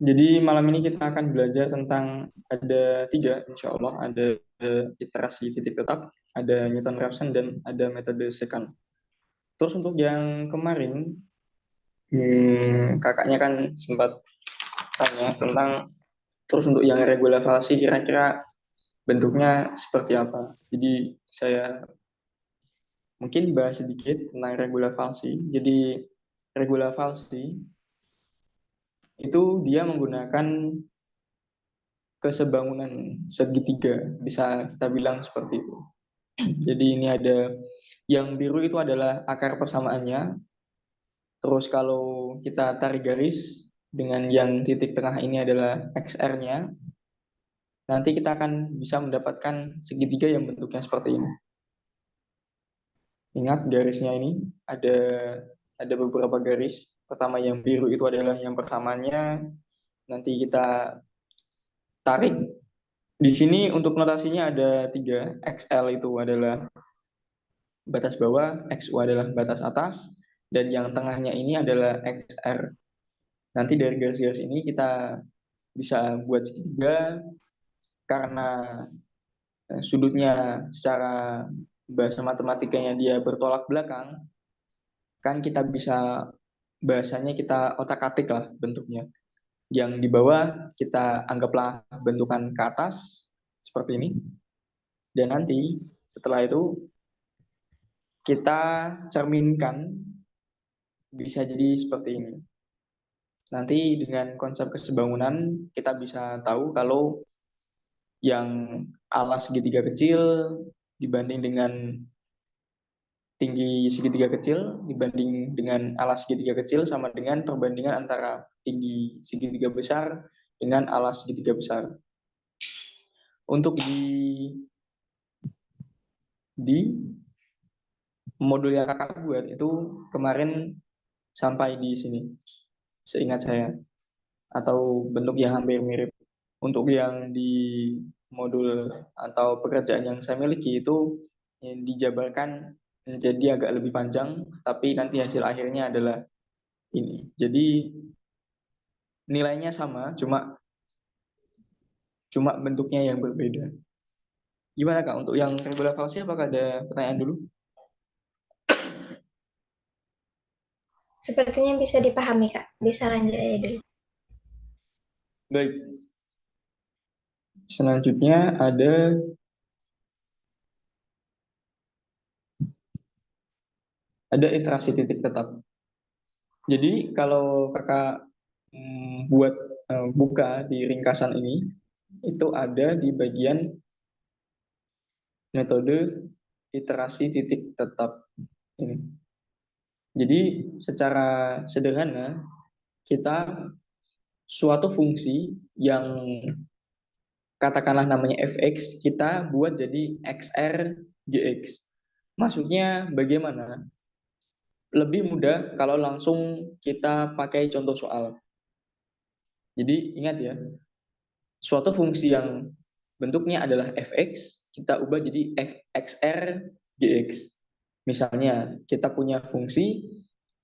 Jadi malam ini kita akan belajar tentang ada tiga, insya Allah, ada iterasi titik tetap, ada Newton Raphson, dan ada metode second. Terus untuk yang kemarin, kakaknya kan sempat tanya tentang, terus untuk yang regular falsi kira-kira bentuknya seperti apa. Jadi saya mungkin bahas sedikit tentang regular falsi. Jadi regular falsi itu dia menggunakan kesebangunan segitiga, bisa kita bilang seperti itu. Jadi ini ada yang biru itu adalah akar persamaannya. Terus kalau kita tarik garis dengan yang titik tengah ini adalah XR-nya, nanti kita akan bisa mendapatkan segitiga yang bentuknya seperti ini. Ingat garisnya ini ada beberapa garis. Pertama yang biru itu adalah yang persamanya. Nanti kita tarik. Di sini untuk notasinya ada tiga. XL itu adalah batas bawah, XU adalah batas atas, dan yang tengahnya ini adalah XR. Nanti dari garis-garis ini kita bisa buat segitiga karena sudutnya secara bahasa matematikanya dia bertolak belakang, kan kita bisa bahasanya kita otak-atik lah bentuknya. Yang di bawah kita anggaplah bentukan ke atas seperti ini. Dan nanti setelah itu kita cerminkan bisa jadi seperti ini. Nanti dengan konsep kesebangunan kita bisa tahu kalau yang alas segitiga kecil dibanding dengan tinggi segitiga kecil dibanding dengan alas segitiga kecil sama dengan perbandingan antara tinggi segitiga besar dengan alas segitiga besar. Untuk di modul yang kakak buat itu kemarin sampai di sini, seingat saya, atau bentuk yang hampir mirip. Untuk yang di modul atau pekerjaan yang saya miliki itu dijabarkan menjadi agak lebih panjang, tapi nanti hasil akhirnya adalah ini. Jadi nilainya sama, cuma cuma bentuknya yang berbeda. Gimana Kak untuk yang regular falsi, apakah ada pertanyaan dulu? Sepertinya bisa dipahami, Kak. Bisa lanjut aja dulu. Baik, selanjutnya ada iterasi titik tetap. Jadi kalau kakak buat buka di ringkasan ini, itu ada di bagian metode iterasi titik tetap ini. Jadi secara sederhana kita suatu fungsi yang katakanlah namanya fx kita buat jadi xr gx. Maksudnya bagaimana? Lebih mudah kalau langsung kita pakai contoh soal. Jadi ingat ya, suatu fungsi yang bentuknya adalah fx, kita ubah jadi fxr gx. Misalnya, kita punya fungsi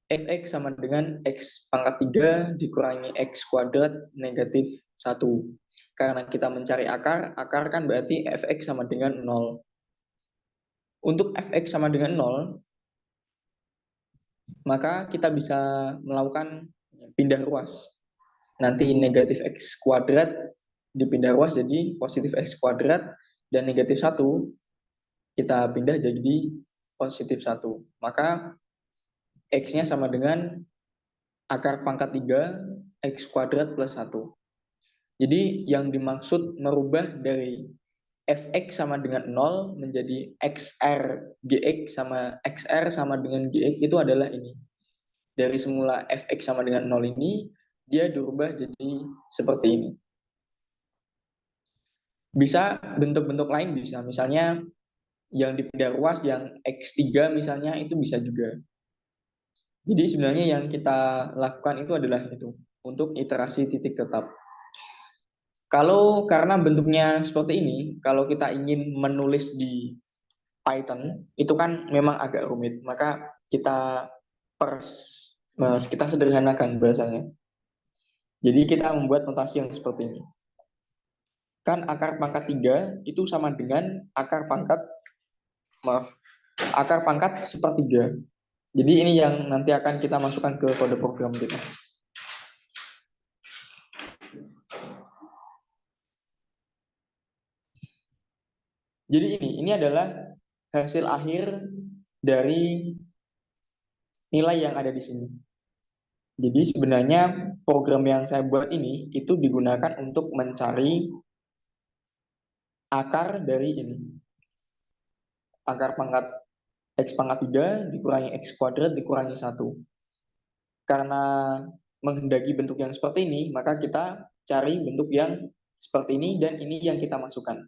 fx sama dengan x pangkat 3 dikurangi x kuadrat negatif 1. Karena kita mencari akar, akar kan berarti fx sama dengan 0. Untuk fx sama dengan 0, maka kita bisa melakukan pindah ruas. Nanti negatif x kuadrat dipindah ruas jadi positif x kuadrat, dan negatif 1 kita pindah jadi positif 1. Maka x-nya sama dengan akar pangkat 3 x kuadrat plus 1. Jadi yang dimaksud merubah dari fx sama dengan 0 menjadi xr gx sama xr sama dengan gx itu adalah ini. Dari semula fx sama dengan 0 ini, dia dirubah jadi seperti ini. Bisa bentuk-bentuk lain bisa, misalnya yang dipindah ruas yang x3 misalnya itu bisa juga. Jadi sebenarnya yang kita lakukan itu adalah itu, untuk iterasi titik tetap. Kalau karena bentuknya seperti ini, kalau kita ingin menulis di Python, itu kan memang agak rumit. Maka kita sederhanakan bahasanya. Jadi kita membuat notasi yang seperti ini. Kan akar pangkat 3 itu sama dengan akar pangkat sepertiga. Jadi ini yang nanti akan kita masukkan ke kode program kita. Jadi ini adalah hasil akhir dari nilai yang ada di sini. Jadi sebenarnya program yang saya buat ini itu digunakan untuk mencari akar dari ini. Akar pangkat X pangkat 3 dikurangi X kuadrat dikurangi 1. Karena menghendaki bentuk yang seperti ini, maka kita cari bentuk yang seperti ini dan ini yang kita masukkan.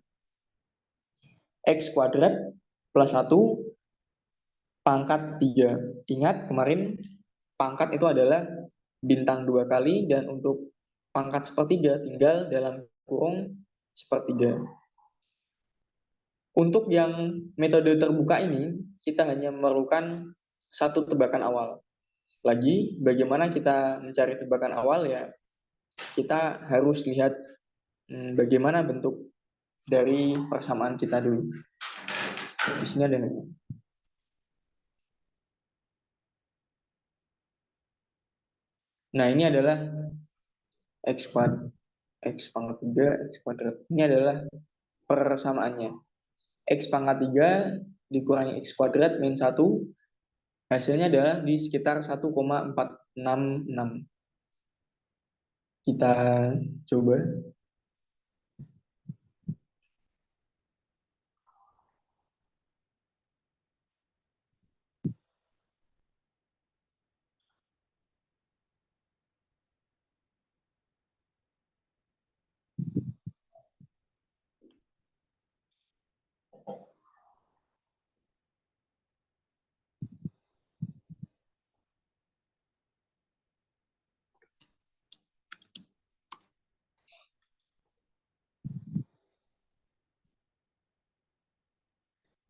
X kuadrat plus 1 pangkat 3. Ingat kemarin pangkat itu adalah bintang 2 kali dan untuk pangkat sepertiga tinggal dalam kurung sepertiga. Untuk yang metode terbuka ini, kita hanya memerlukan satu tebakan awal. Lagi, bagaimana kita mencari tebakan awal ya, kita harus lihat bagaimana bentuk dari persamaan kita dulu. Di sini ada nih. Nah, ini adalah X kuadrat, X pangkat 3, X kuadrat. Ini adalah persamaannya. X pangkat 3 dikurangi X kuadrat min 1, hasilnya adalah di sekitar 1,466. Kita coba.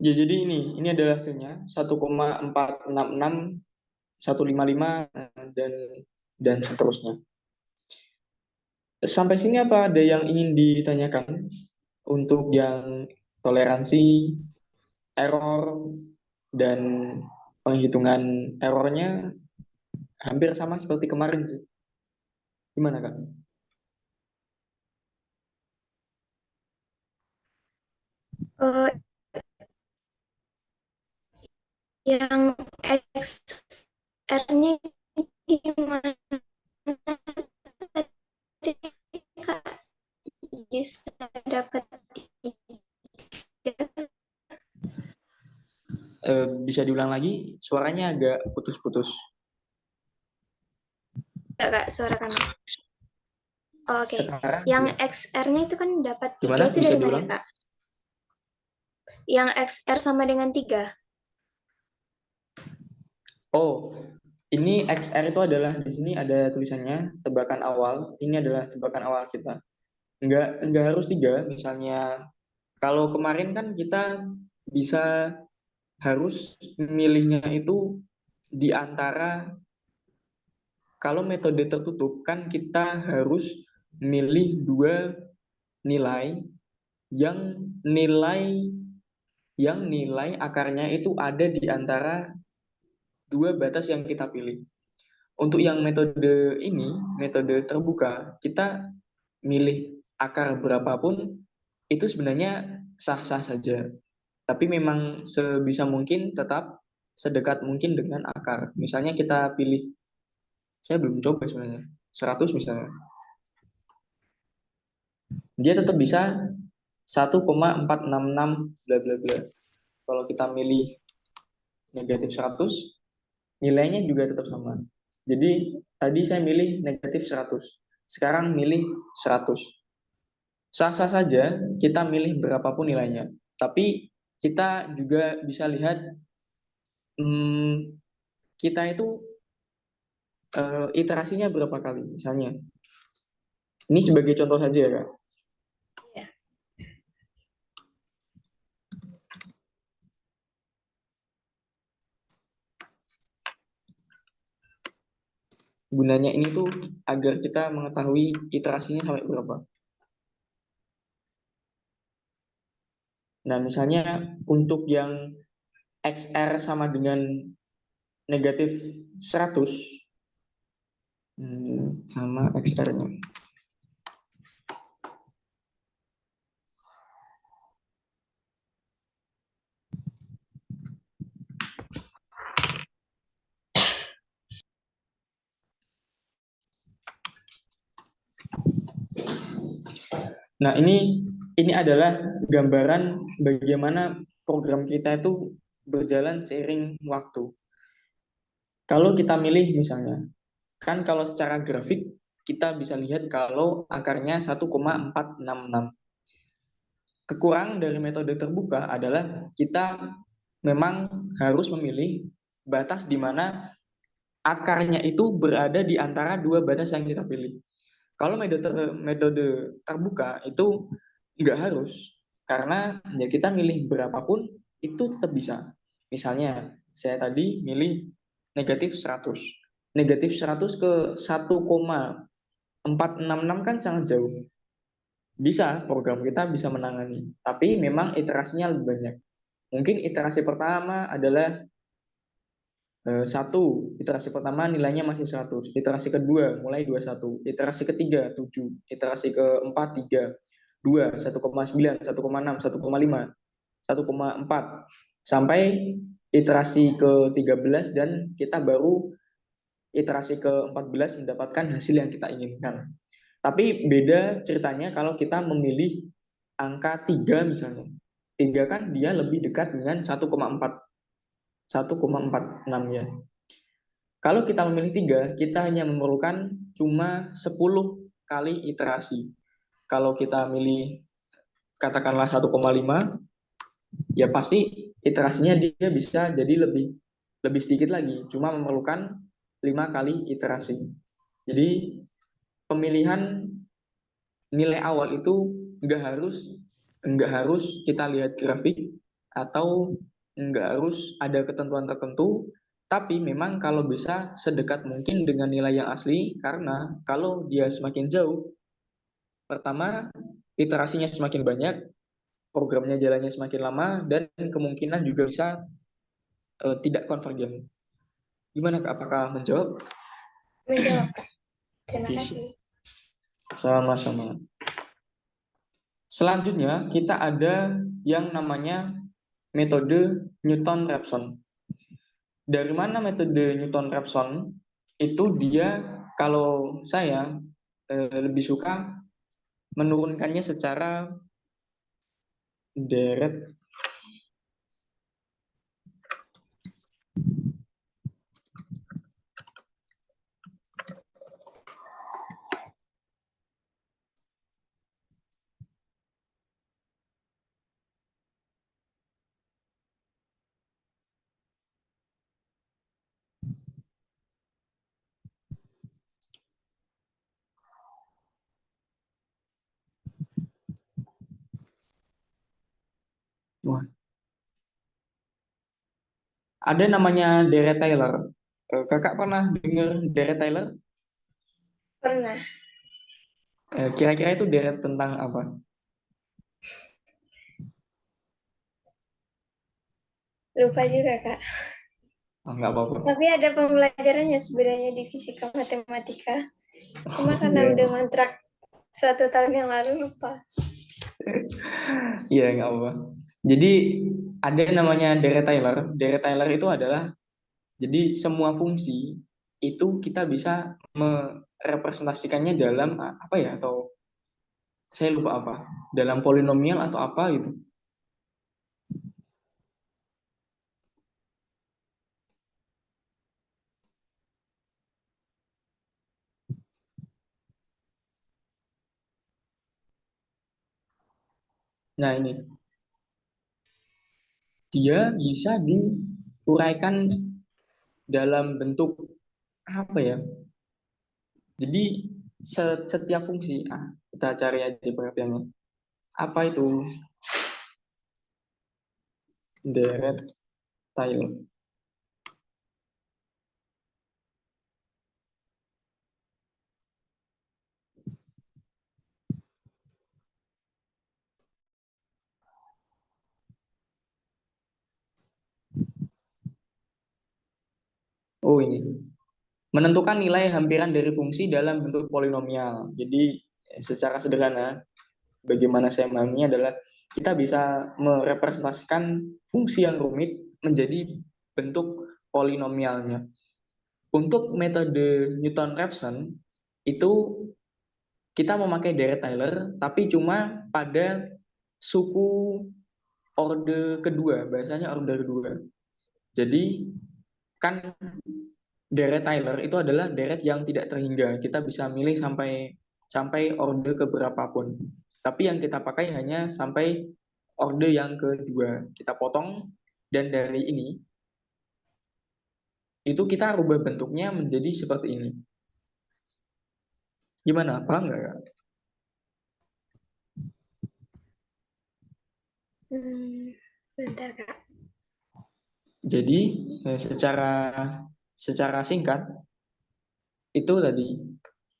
Ya, jadi ini adalah hasilnya 1,466, 155 dan seterusnya. Sampai sini apa ada yang ingin ditanyakan untuk yang toleransi, error, dan penghitungan errornya hampir sama seperti kemarin sih. Gimana Kak? Eh, yang XR-nya gimana tadi, Kak? Bisa dapat tiga? Bisa diulang lagi? Suaranya agak putus-putus. Enggak, Kak, suara kami. Oh, oke. Sekarang Yang XR-nya itu kan dapat 3 gimana? itu Bisa dari mana ya, diulang? Kak? Yang XR sama dengan 3. Oh, ini XR itu adalah di sini ada tulisannya tebakan awal. Ini adalah tebakan awal kita. Enggak harus 3. Misalnya kalau kemarin kan kita bisa harus milihnya itu di antara, kalau metode tertutup kan kita harus milih dua nilai yang nilai nilai akarnya itu ada di antara dua batas yang kita pilih. Untuk yang metode ini, metode terbuka, kita milih akar berapapun itu sebenarnya sah-sah saja. Tapi memang sebisa mungkin tetap sedekat mungkin dengan akar. Misalnya kita pilih, saya belum coba sebenarnya, 100 misalnya. Dia tetap bisa 1,466 bla bla bla. Kalau kita milih negatif 100, nilainya juga tetap sama. Jadi tadi saya milih negatif 100, sekarang milih 100. Sah-sah saja kita milih berapapun nilainya. Tapi kita juga bisa lihat kita itu iterasinya berapa kali. Misalnya, ini sebagai contoh saja ya Kak. Ya. Gunanya ini tuh agar kita mengetahui iterasinya sampai berapa. Nah, misalnya untuk yang XR sama dengan negatif 100, sama XR-nya. Nah, ini adalah gambaran bagaimana program kita itu berjalan seiring waktu. Kalau kita milih misalnya, kan kalau secara grafik kita bisa lihat kalau akarnya 1,466. Kekurangan dari metode terbuka adalah kita memang harus memilih batas di mana akarnya itu berada di antara dua batas yang kita pilih. Kalau metode terbuka itu nggak harus, karena ya kita milih berapapun itu tetap bisa. Misalnya saya tadi milih negatif 100. Negatif 100 ke 1,466 kan sangat jauh. Bisa, program kita bisa menangani. Tapi memang iterasinya lebih banyak. Mungkin iterasi pertama adalah satu, iterasi pertama nilainya masih 100, iterasi kedua mulai 21, iterasi ketiga 7, iterasi keempat 3, 2, 1,9, 1,6, 1,5, 1,4, sampai iterasi ke-13 dan kita baru iterasi ke-14 mendapatkan hasil yang kita inginkan. Tapi beda ceritanya kalau kita memilih angka 3 misalnya. 3 kan dia lebih dekat dengan 1,46 ya. Kalau kita memilih 3, kita hanya memerlukan cuma 10 kali iterasi. Kalau kita milih katakanlah 1,5, ya pasti iterasinya dia bisa jadi lebih sedikit lagi, cuma memerlukan 5 kali iterasi. Jadi pemilihan nilai awal itu nggak harus kita lihat grafik atau nggak harus ada ketentuan tertentu, tapi memang kalau bisa sedekat mungkin dengan nilai yang asli, karena kalau dia semakin jauh, pertama iterasinya semakin banyak, programnya jalannya semakin lama, dan kemungkinan juga bisa tidak konvergen. Gimana Kak? Apakah menjawab? Menjawab, Kak. Terima Oke, kasih. sama-sama. Selanjutnya kita ada yang namanya metode Newton-Raphson. Dari mana metode Newton-Raphson? Itu dia, kalau saya lebih suka menurunkannya secara deret. Wah, ada namanya deret Taylor. Kakak pernah dengar deret Taylor? Pernah. Kira-kira itu deret tentang apa? Lupa juga, Kak. Oh, nggak apa-apa. Tapi ada pembelajarannya sebenarnya di fisika matematika. Cuma Oh, karena iya. udah ngontrak 1 tahun yang lalu, lupa. Iya, nggak apa-apa. Jadi ada namanya deret Taylor. Deret Taylor itu adalah, jadi semua fungsi itu kita bisa merepresentasikannya dalam apa ya, atau saya lupa apa, dalam polinomial atau apa gitu. Nah, ini dia bisa diuraikan dalam bentuk apa ya? Jadi setiap fungsi, kita cari aja pengertiannya. Apa itu deret Taylor? Oh ini. Menentukan nilai hampiran dari fungsi dalam bentuk polinomial. Jadi secara sederhana, bagaimana saya memahaminya adalah kita bisa merepresentasikan fungsi yang rumit menjadi bentuk polinomialnya. Untuk metode Newton-Raphson itu kita memakai Dirac-Tyler, tapi cuma pada suku orde kedua, bahasanya orde kedua. Jadi kan deret Tyler itu adalah deret yang tidak terhingga. Kita bisa milih sampai sampai orde keberapapun. Tapi yang kita pakai hanya sampai orde yang kedua. Kita potong dan dari ini itu kita rubah bentuknya menjadi seperti ini. Gimana? Paham nggak, Kak? Bentar Kak. Jadi secara singkat itu tadi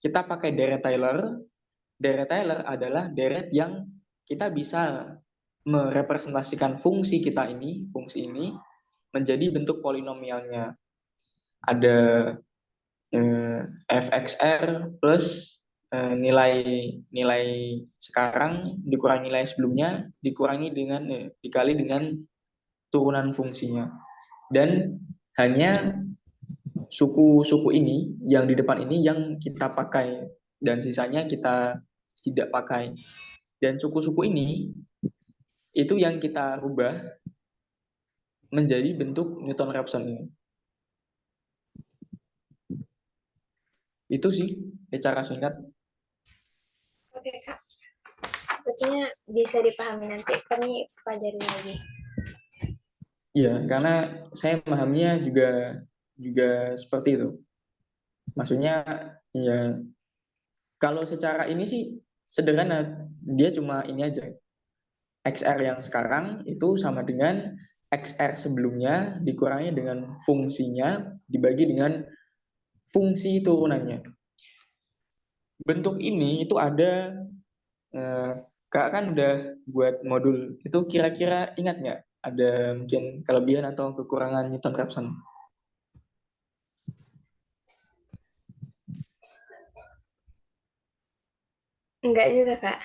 kita pakai deret Tyler. Deret Tyler adalah deret yang kita bisa merepresentasikan fungsi ini menjadi bentuk polinomialnya. Ada fxr plus nilai nilai sekarang dikurangi nilai sebelumnya dikali dengan turunan fungsinya. Dan hanya suku-suku ini yang di depan ini yang kita pakai dan sisanya kita tidak pakai. Dan suku-suku ini itu yang kita rubah menjadi bentuk Newton-Raphson ini. Itu sih secara singkat. Oke Kak. Sepertinya bisa dipahami, nanti kami pelajari lagi. Iya, karena saya memahaminya juga seperti itu. Maksudnya ya kalau secara ini sih sederhana, dia cuma ini aja. XR yang sekarang itu sama dengan XR sebelumnya dikurangi dengan fungsinya dibagi dengan fungsi turunannya. Bentuk ini itu ada Kak kan udah buat modul itu kira-kira ingat nggak ada mungkin kelebihan atau kekurangan Newton-Raphson? Enggak juga Kak.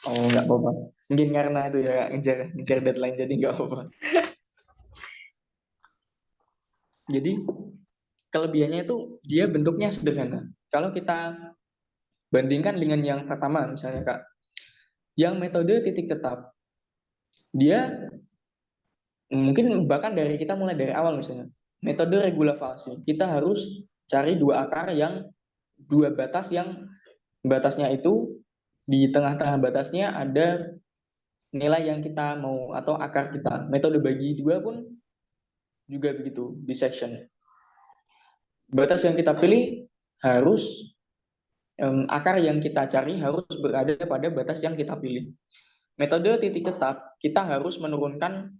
Oh nggak apa-apa. Mungkin karena itu ya ngejar deadline jadi nggak apa-apa. Jadi kelebihannya itu dia bentuknya sederhana. Kalau kita bandingkan dengan yang pertama misalnya Kak, yang metode titik tetap, dia mungkin bahkan dari kita mulai dari awal misalnya, metode regula falsi, kita harus cari dua akar yang dua batas yang batasnya itu di tengah-tengah batasnya ada nilai yang kita mau atau akar kita. Metode bagi dua pun juga begitu, dissection. Batas yang kita pilih harus akar yang kita cari harus berada pada batas yang kita pilih. Metode titik tetap, kita harus menurunkan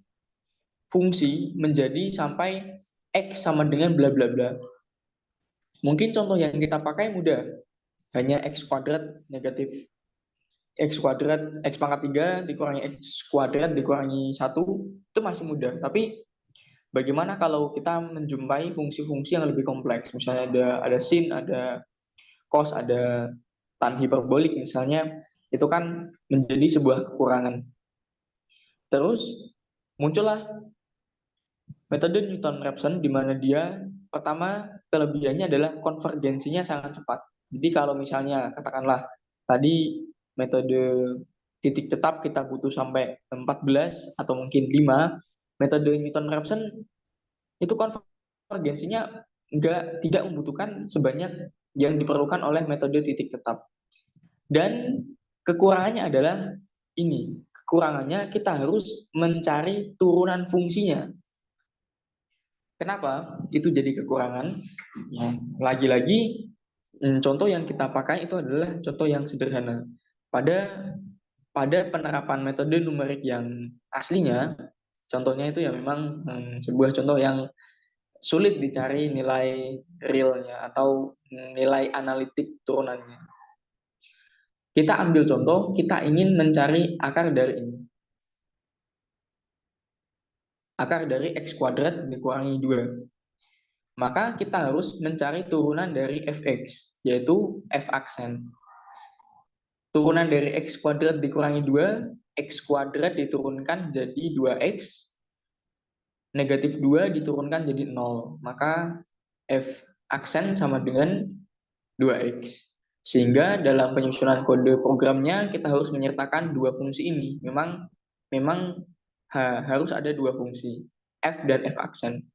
fungsi menjadi sampai X sama dengan bla bla bla. Mungkin contoh yang kita pakai mudah, hanya X kuadrat negatif X kuadrat, X pangkat 3 dikurangi X kuadrat dikurangi 1, itu masih mudah. Tapi bagaimana kalau kita menjumpai fungsi-fungsi yang lebih kompleks? Misalnya ada sin, ada cos, ada tan hiperbolik misalnya, itu kan menjadi sebuah kekurangan. Terus muncullah metode Newton-Raphson di mana dia pertama kelebihannya adalah konvergensinya sangat cepat. Jadi kalau misalnya katakanlah tadi metode titik tetap kita butuh sampai 14 atau mungkin 5, metode Newton-Raphson itu konvergensinya tidak membutuhkan sebanyak yang diperlukan oleh metode titik tetap. Dan kekurangannya adalah ini. Kekurangannya kita harus mencari turunan fungsinya. Kenapa itu jadi kekurangan? Ya, lagi-lagi contoh yang kita pakai itu adalah contoh yang sederhana. Pada penerapan metode numerik yang aslinya, contohnya itu ya memang sebuah contoh yang sulit dicari nilai realnya atau nilai analitik turunannya. Kita ambil contoh, kita ingin mencari akar dari ini. Akar dari X kuadrat dikurangi 2. maka kita harus mencari turunan dari fx, yaitu f aksen. Turunan dari x kuadrat dikurangi 2, x kuadrat diturunkan jadi 2x, negatif 2 diturunkan jadi 0. Maka f aksen sama dengan 2x. Sehingga dalam penyusunan kode programnya kita harus menyertakan dua fungsi ini. Memang harus ada dua fungsi, f dan f aksen.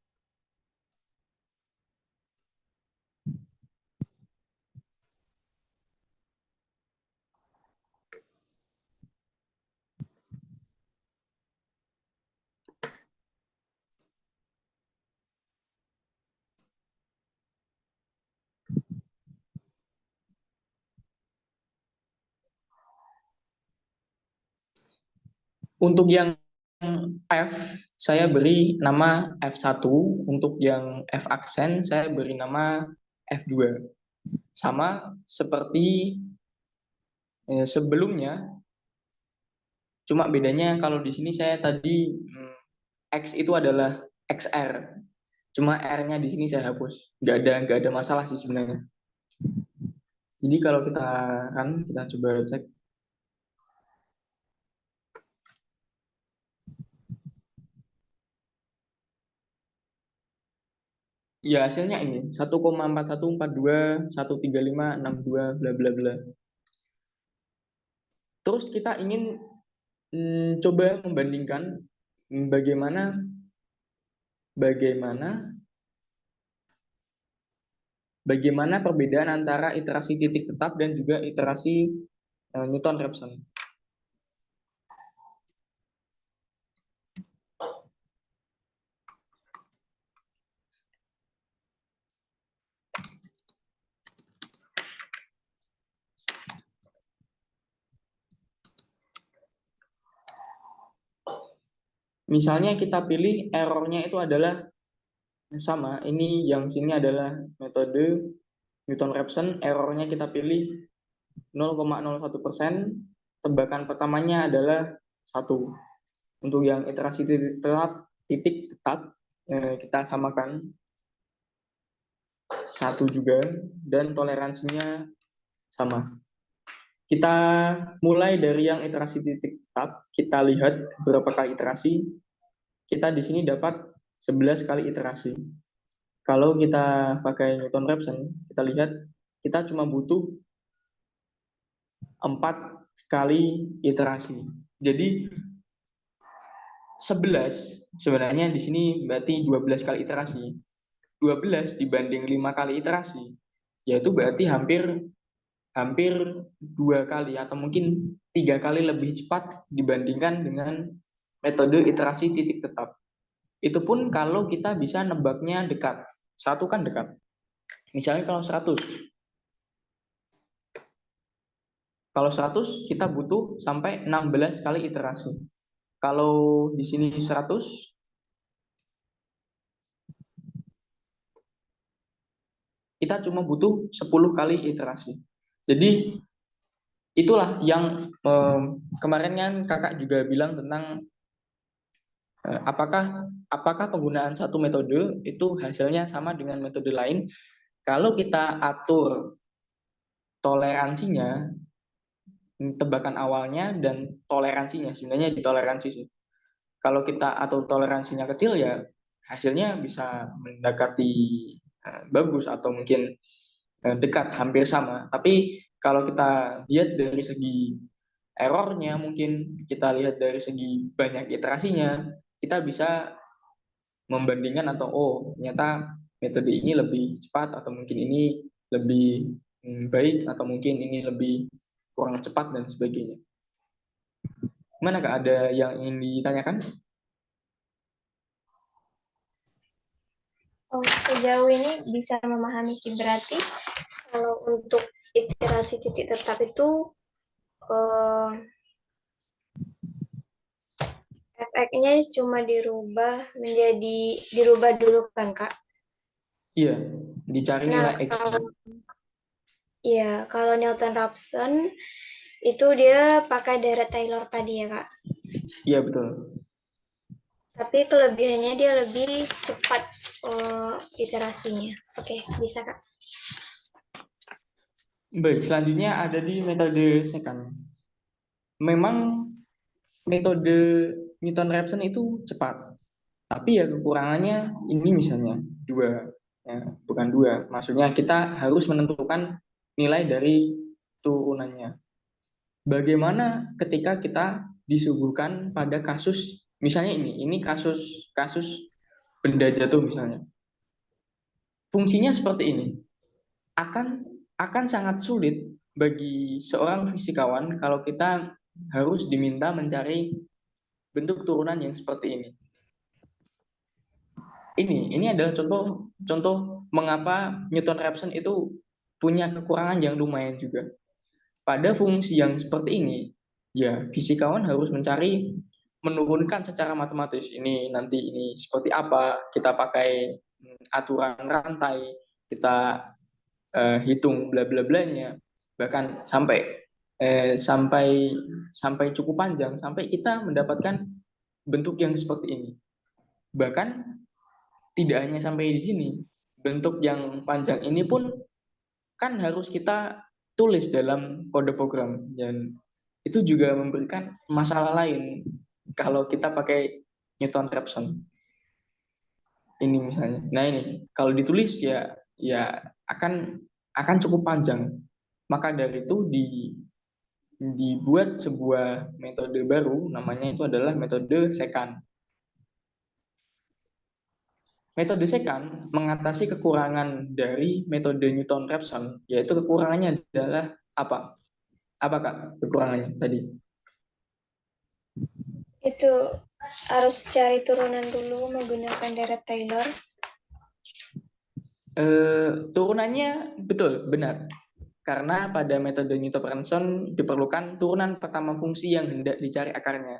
Untuk yang F, saya beri nama F1. Untuk yang F aksen, saya beri nama F2. Sama seperti sebelumnya, cuma bedanya kalau di sini saya tadi X itu adalah XR. Cuma R-nya di sini saya hapus. Nggak ada masalah sih sebenarnya. Jadi kalau kita coba cek. Ya, hasilnya ini 1,4142, 13562 bla bla bla. Terus kita ingin coba membandingkan bagaimana perbedaan antara iterasi titik tetap dan juga iterasi Newton-Raphson. Misalnya kita pilih errornya itu adalah sama, ini yang sini adalah metode Newton-Raphson, errornya kita pilih 0,01%, tebakan pertamanya adalah 1. Untuk yang iterasi titik tetap kita samakan 1 juga, dan toleransinya sama. Kita mulai dari yang iterasi titik tetap, kita lihat berapa kali iterasi. Kita di sini dapat 11 kali iterasi. Kalau kita pakai Newton-Raphson, kita lihat kita cuma butuh 4 kali iterasi. Jadi 11 sebenarnya di sini berarti 12 kali iterasi. 12 dibanding 5 kali iterasi, yaitu berarti hampir 2 kali atau mungkin 3 kali lebih cepat dibandingkan dengan metode iterasi titik tetap. Itu pun kalau kita bisa nebaknya dekat. 1 kan dekat. Misalnya kalau 100. Kalau 100 kita butuh sampai 16 kali iterasi. Kalau di sini 100, kita cuma butuh 10 kali iterasi. Jadi itulah yang kemarin kan kakak juga bilang tentang apakah penggunaan satu metode itu hasilnya sama dengan metode lain. Kalau kita atur toleransinya, tebakan awalnya dan toleransinya, sebenarnya di toleransi sih. Kalau kita atur toleransinya kecil ya hasilnya bisa mendekati bagus atau mungkin dekat, hampir sama. Tapi kalau kita lihat dari segi errornya, mungkin kita lihat dari segi banyak iterasinya, kita bisa membandingkan atau ternyata metode ini lebih cepat atau mungkin ini lebih baik atau mungkin ini lebih kurang cepat dan sebagainya. Mana Kak, ada yang ingin ditanyakan? Oh, sejauh ini bisa memahami sih, berarti kalau untuk iterasi titik tetap itu fx-nya cuma dirubah dulu kan Kak? Iya, dicari nilai Nah, X. kalau Newton-Raphson itu dia pakai deret Taylor tadi ya Kak? Iya betul. Tapi kelebihannya dia lebih cepat iterasinya. Oke, bisa Kak. Baik, selanjutnya ada di metode second. Memang metode Newton-Raphson itu cepat, tapi ya kekurangannya ini misalnya dua, ya, bukan dua. Maksudnya kita harus menentukan nilai dari turunannya. Bagaimana ketika kita disuguhkan pada kasus misalnya ini kasus kasus benda jatuh misalnya. Fungsinya seperti ini. Akan akan sangat sulit bagi seorang fisikawan kalau kita harus diminta mencari bentuk turunan yang seperti ini. Ini adalah contoh contoh mengapa Newton-Raphson itu punya kekurangan yang lumayan juga. Pada fungsi yang seperti ini, ya fisikawan harus mencari menurunkan secara matematis ini nanti ini seperti apa, kita pakai aturan rantai, kita hitung bla bla blanya, bahkan sampai sampai cukup panjang sampai kita mendapatkan bentuk yang seperti ini. Bahkan tidak hanya sampai di sini, bentuk yang panjang ini pun kan harus kita tulis dalam kode program dan itu juga memberikan masalah lain kalau kita pakai Newton-Raphson ini misalnya. Nah ini kalau ditulis ya akan cukup panjang. Maka dari itu dibuat sebuah metode baru namanya itu adalah metode secant. Metode secant mengatasi kekurangan dari metode Newton-Raphson, yaitu kekurangannya adalah apa? Apa Kak kekurangannya tadi? Itu harus cari turunan dulu menggunakan deret Taylor. Turunannya betul, benar. Karena pada metode Newton-Raphson diperlukan turunan pertama fungsi yang hendak dicari akarnya.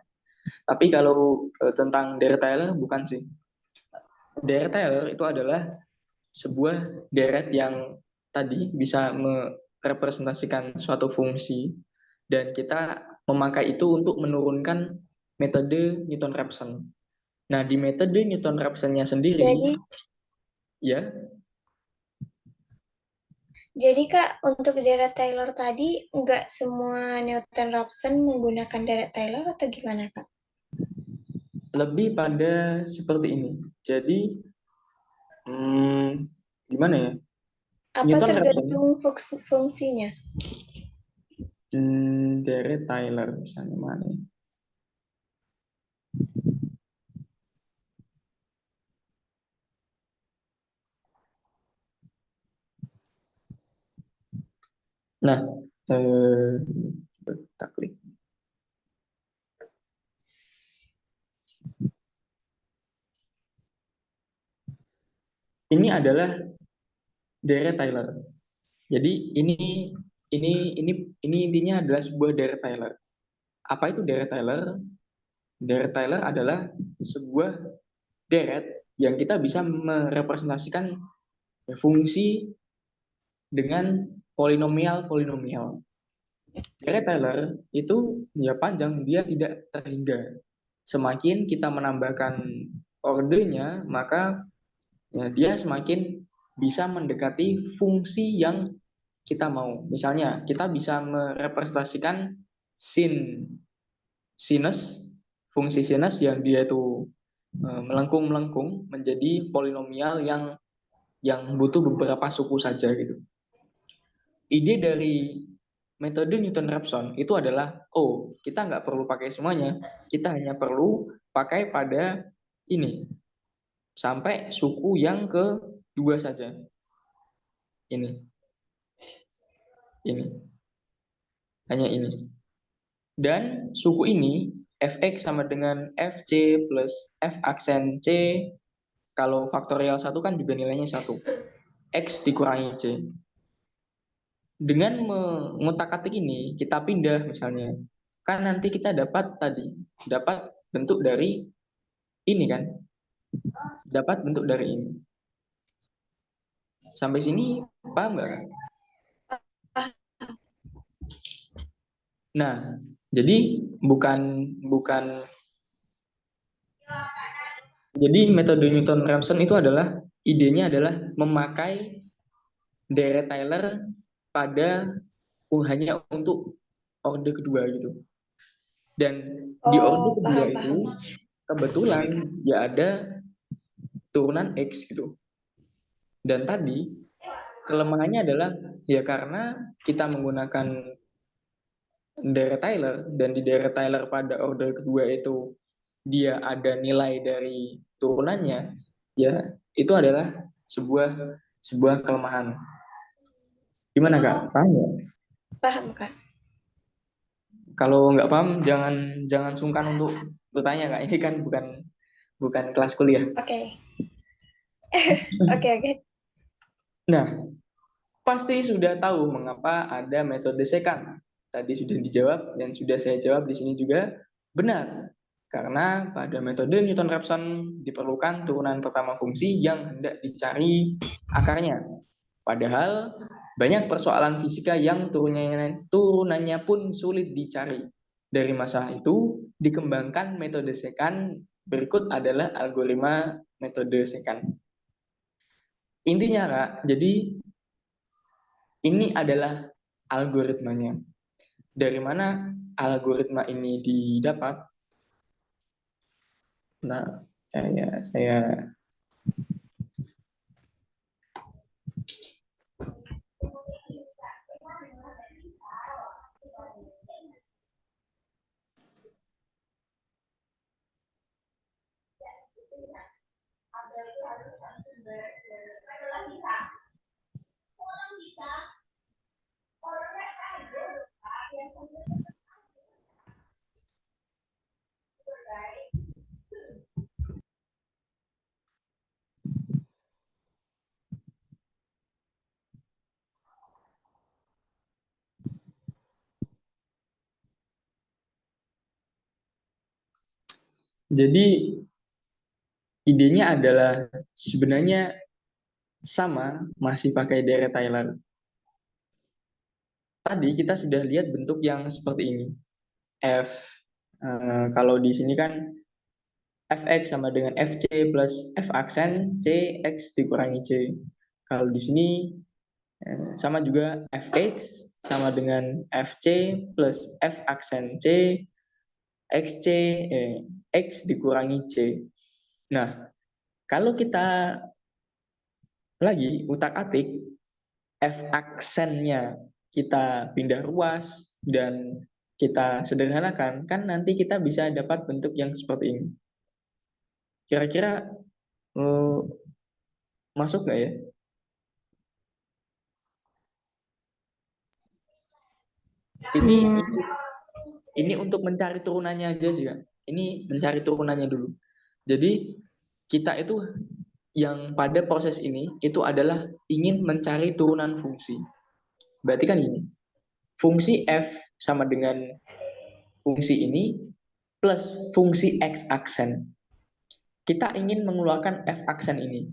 Tapi kalau tentang deret Taylor bukan sih. Deret Taylor itu adalah sebuah deret yang tadi bisa merepresentasikan suatu fungsi dan kita memakai itu untuk menurunkan metode Newton-Raphson. Nah, di metode Newton-Raphson-nya sendiri, Jadi, ya, jadi Kak, untuk deret Taylor tadi, nggak semua Newton-Raphson menggunakan deret Taylor atau gimana Kak? lebih pada seperti ini. Jadi, gimana ya? Apa Newton-Raphson, tergantung fungsinya? deret Taylor misalnya mana ya? Nah, kita klik. Ini adalah deret Taylor. Jadi ini intinya adalah sebuah deret Taylor. Apa itu deret Taylor? Deret Taylor adalah sebuah deret yang kita bisa merepresentasikan fungsi dengan polinomial-polinomial. Deret Taylor itu ya panjang, dia tidak terhingga. Semakin kita menambahkan ordenya, maka ya, dia semakin bisa mendekati fungsi yang kita mau. Misalnya, kita bisa merepresentasikan sinus, fungsi sinus yang dia itu melengkung-melengkung menjadi polinomial yang butuh beberapa suku saja gitu. Ide dari metode Newton-Raphson itu adalah, oh, kita nggak perlu pakai semuanya, kita hanya perlu pakai pada ini, sampai suku yang kedua saja. Ini, hanya ini. Dan suku ini, fx sama dengan fc plus f aksen c, kalau faktorial 1 kan juga nilainya 1. X dikurangi c. Dengan mengutak-atik ini, kita pindah misalnya. Kan nanti kita dapat bentuk dari ini kan. Dapat bentuk dari ini. Sampai sini paham nggak kan? Nah, jadi bukan bukan Jadi metode Newton-Raphson itu adalah idenya adalah memakai deret Taylor pada hanya untuk orde kedua gitu. Dan di orde Oh, kedua paham. itu kebetulan ya ada turunan X gitu. Dan tadi kelemahannya adalah ya karena kita menggunakan deret Taylor dan di deret Taylor pada orde kedua itu dia ada nilai dari turunannya, ya itu adalah sebuah sebuah kelemahan. Gimana Kak? Paham nggak? Paham, Kak. Kalau nggak paham jangan jangan sungkan untuk bertanya Kak. Ini kan bukan bukan kelas kuliah. Oke. Oke. Nah, pasti sudah tahu mengapa ada metode sekant. Tadi sudah dijawab dan sudah saya jawab di sini juga benar. Karena pada metode Newton-Raphson diperlukan turunan pertama fungsi yang hendak dicari akarnya. Padahal banyak persoalan fisika yang turunannya pun sulit dicari. Dari masalah itu dikembangkan metode sekant. Berikut adalah algoritma metode sekant. Intinya Kak, jadi ini adalah algoritmanya. Dari mana algoritma ini didapat? Nah, saya jadi idenya adalah sebenarnya sama, masih pakai deret Taylor. Tadi kita sudah lihat bentuk yang seperti ini. Kalau di sini kan fx sama dengan fc plus f aksen c x dikurangi c. Kalau di sini sama juga fx sama dengan fc plus f aksen c xc x dikurangi c. Nah, kalau kita lagi utak-atik f aksennya kita pindah ruas dan kita sederhanakan, kan nanti kita bisa dapat bentuk yang seperti ini. Kira-kira eh, masuk nggak ya? Ini ini untuk mencari turunannya aja sih kan. Ini mencari turunannya dulu. Jadi kita itu yang pada proses ini itu adalah ingin mencari turunan fungsi. Berarti kan ini fungsi f sama dengan fungsi ini plus fungsi x aksen. Kita ingin mengeluarkan f aksen ini.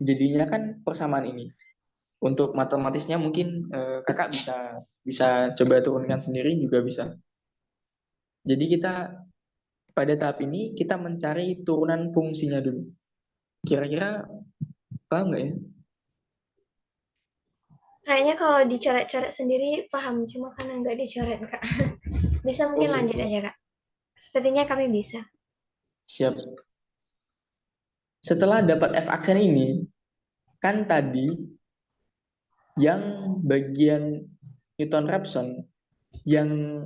Jadinya kan persamaan ini. Untuk matematisnya mungkin kakak bisa bisa coba turunkan sendiri juga bisa. Jadi kita pada tahap ini kita mencari turunan fungsinya dulu. Kira-kira paham nggak ya? Kayaknya kalau dicoret-coret sendiri paham, cuma karena nggak dicoret, Kak. Bisa mungkin Oh, lanjut aja, Kak. Sepertinya kami bisa. siap. Setelah dapat f aksen ini, kan tadi yang bagian Newton-Raphson yang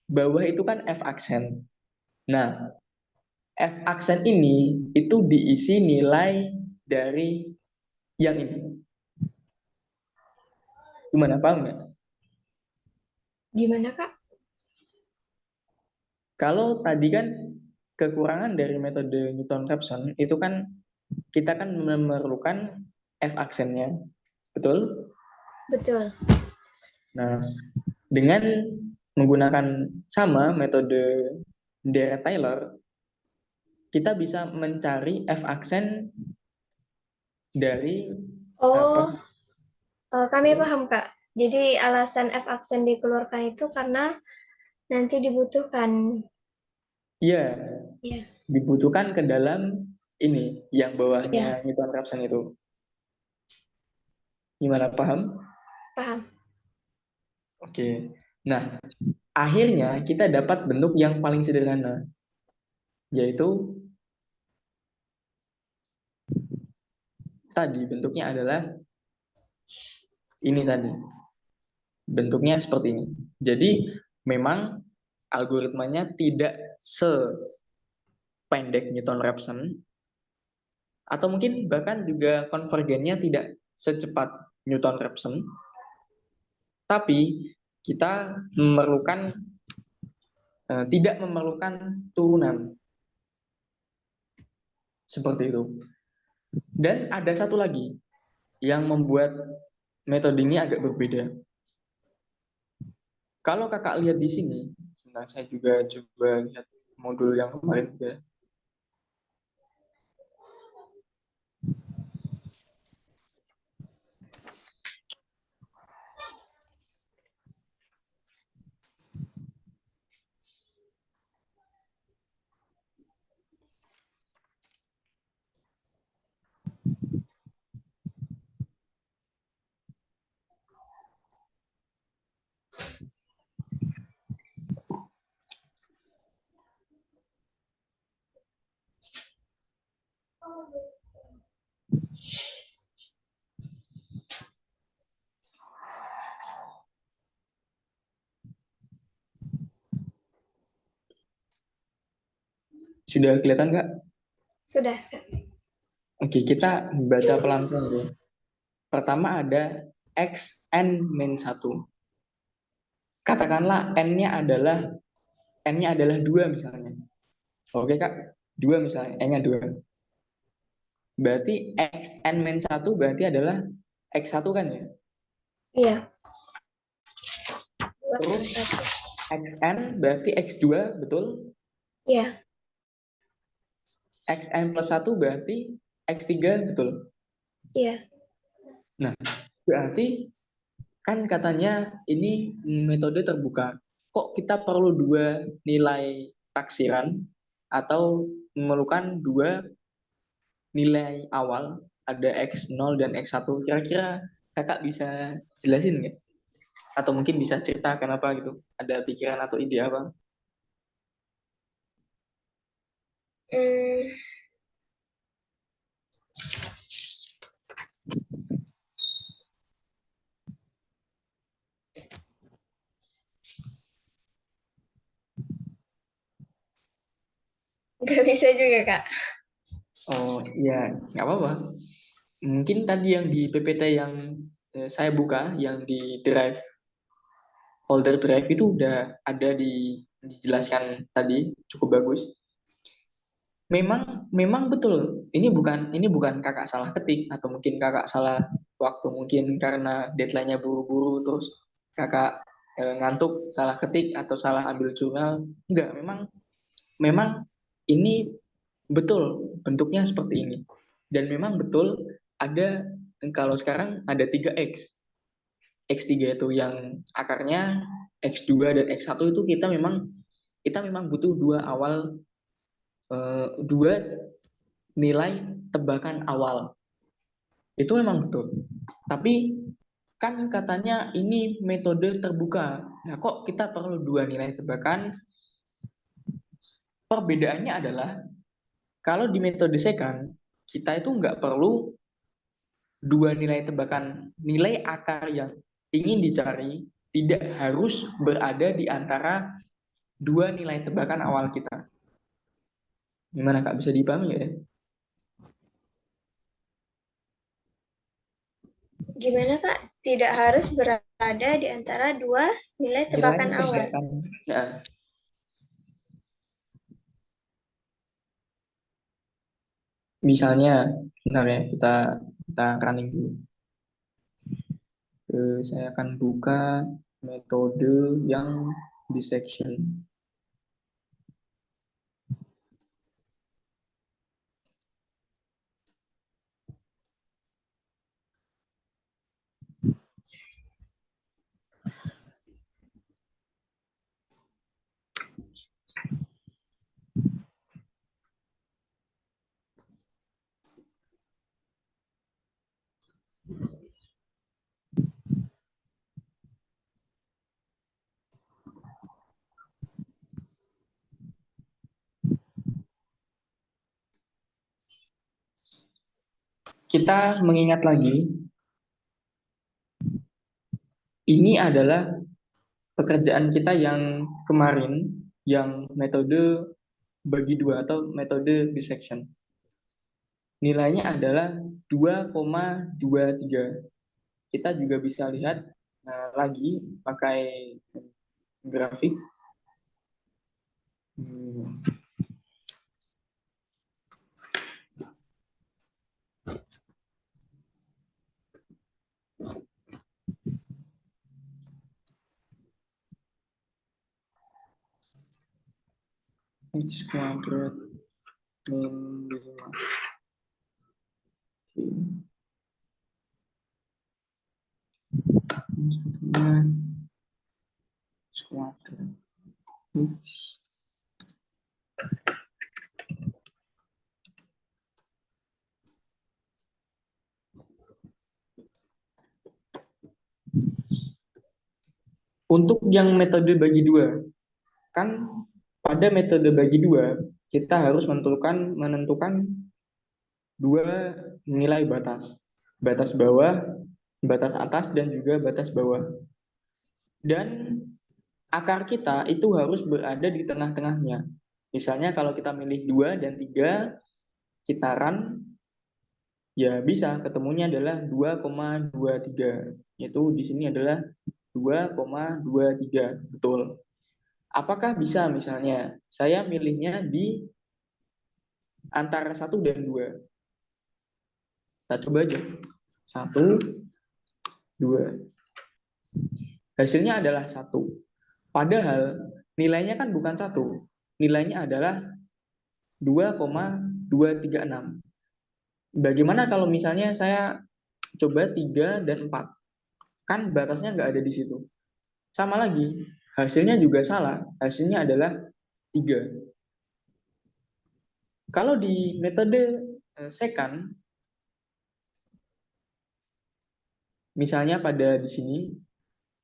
bawah itu kan f aksen. Nah, f aksen ini itu diisi nilai dari yang ini. Gimana, paham nggak? Gimana, Kak? Kalau tadi kan kekurangan dari metode Newton-Raphson itu kan kita kan memerlukan f aksennya, betul? Betul. Nah, dengan menggunakan sama metode deret Taylor, kita bisa mencari f aksen dari apa? Oh, kami paham, Kak. Jadi alasan F aksen dikeluarkan itu karena nanti dibutuhkan. Iya, Ya. dibutuhkan ke dalam ini yang bawahnya Iya, Newton-Raphson itu. Gimana, paham? paham. Oke. Nah, akhirnya kita dapat bentuk yang paling sederhana, yaitu tadi bentuknya adalah ini tadi. Bentuknya seperti ini. Jadi memang algoritmanya tidak sependek Newton-Raphson, atau mungkin bahkan juga konvergennya tidak secepat Newton-Raphson, tapi kita tidak memerlukan turunan seperti itu. Dan ada satu lagi yang membuat metode ini agak berbeda. Kalau kakak lihat di sini, sebentar saya juga coba lihat modul yang kemarin juga. Sudah kelihatan nggak? Sudah. Oke, kita baca pelan-pelan ya. Pertama ada xn-1. Katakanlah n-nya adalah 2 misalnya. Oke Kak, 2 misalnya, n-nya 2. Berarti xn-1 berarti adalah x1 kan ya? Iya, Terus 2 plus 1. xn berarti x2, betul? Iya, Xn plus 1 berarti x3, betul? iya. Nah, berarti kan katanya ini metode terbuka. Kok kita perlu 2 nilai taksiran atau memerlukan 2 nilai awal, ada x0 dan x1? Kira-kira kakak bisa jelasin nggak? Atau mungkin bisa cerita kenapa gitu? Ada pikiran atau ide apa? Hmm, nggak bisa juga, Kak. Oh iya, nggak apa-apa. Mungkin tadi yang di PPT yang saya buka, yang di drive, folder drive itu udah ada dijelaskan tadi, cukup bagus. Memang betul. Ini bukan kakak salah ketik atau mungkin kakak salah waktu, mungkin karena deadline-nya buru-buru terus kakak ngantuk salah ketik atau salah ambil jurnal. Enggak, memang ini betul bentuknya seperti ini. Dan memang betul ada, kalau sekarang ada 3x. X3 itu yang akarnya, X2 dan X1 itu kita memang butuh dua nilai tebakan awal. Itu memang betul. Tapi kan katanya ini metode terbuka. Nah, kok kita perlu 2 nilai tebakan? Perbedaannya adalah kalau di metode secant, kita itu nggak perlu 2 nilai tebakan. Nilai akar yang ingin dicari tidak harus berada di antara 2 nilai tebakan awal kita. Gimana Kak, bisa dipahami ya? Gimana, Kak? Tidak harus berada di antara 2 nilai Nilai tebakan awal. tebakan. Nah, misalnya, bentar ya, kita running dulu. Saya akan buka metode yang dissection. kita mengingat lagi, ini adalah pekerjaan kita yang kemarin, yang metode bagi dua atau metode dissection. Nilainya adalah 2,23. Kita juga bisa lihat lagi pakai grafik. X kuadrat min 5. X kuadrat. Untuk yang metode bagi dua, kan pada metode bagi dua, kita harus menentukan dua nilai batas. Batas bawah, batas atas, dan juga batas bawah. Dan akar kita itu harus berada di tengah-tengahnya. Misalnya kalau kita milih 2 dan 3, kita run, ya bisa ketemunya adalah 2,23. Yaitu di sini adalah 2,23. Betul. Apakah bisa misalnya saya milihnya di antara 1 dan 2? Kita coba aja. 1, 2. Hasilnya adalah 1. Padahal nilainya kan bukan 1. Nilainya adalah 2,236. Bagaimana kalau misalnya saya coba 3 dan 4? Kan batasnya nggak ada di situ. Sama lagi, hasilnya juga salah. Hasilnya adalah 3. Kalau di metode secant, misalnya pada di sini,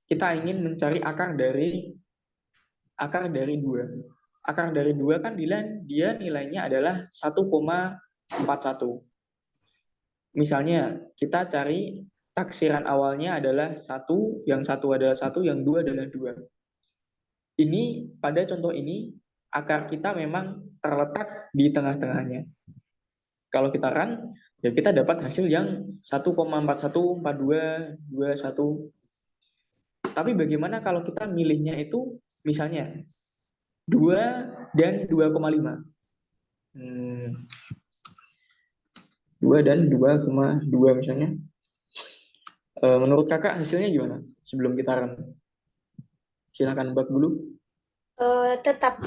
kita ingin mencari akar dari 2. Akar dari 2 kan dia nilainya adalah 1,41. Misalnya kita cari taksiran awalnya adalah 1, yang 1 adalah 1, yang 2 adalah 2. Ini pada contoh ini akar kita memang terletak di tengah-tengahnya. Kalau kita run, ya kita dapat hasil yang 1,414221. Tapi bagaimana kalau kita milihnya itu misalnya 2 dan 2,5? 2 dan 2,2 misalnya. Menurut kakak hasilnya gimana sebelum kita run? Silahkan bak dulu. Tetap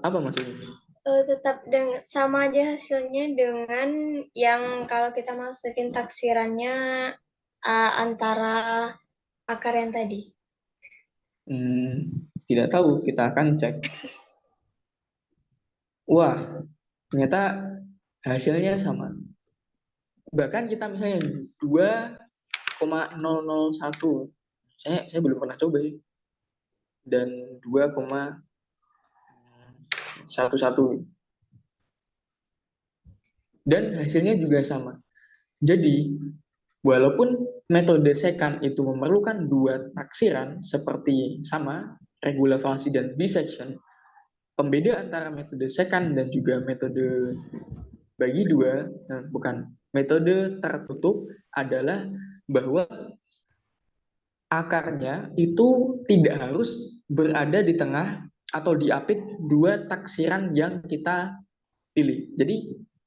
Apa maksudnya? tetap sama aja hasilnya dengan yang kalau kita masukin taksirannya antara akar yang tadi. Tidak tahu, kita akan cek. Wah, ternyata hasilnya sama. Bahkan kita misalnya 2,001. Saya belum pernah coba sih. Dan 2,11. Dan hasilnya juga sama. Jadi, walaupun metode secant itu memerlukan 2 taksiran seperti sama, regula falsi dan dissection, pembeda antara metode secant dan juga metode bagi 2, metode tertutup adalah bahwa akarnya itu tidak harus berada di tengah atau diapit 2 taksiran yang kita pilih. Jadi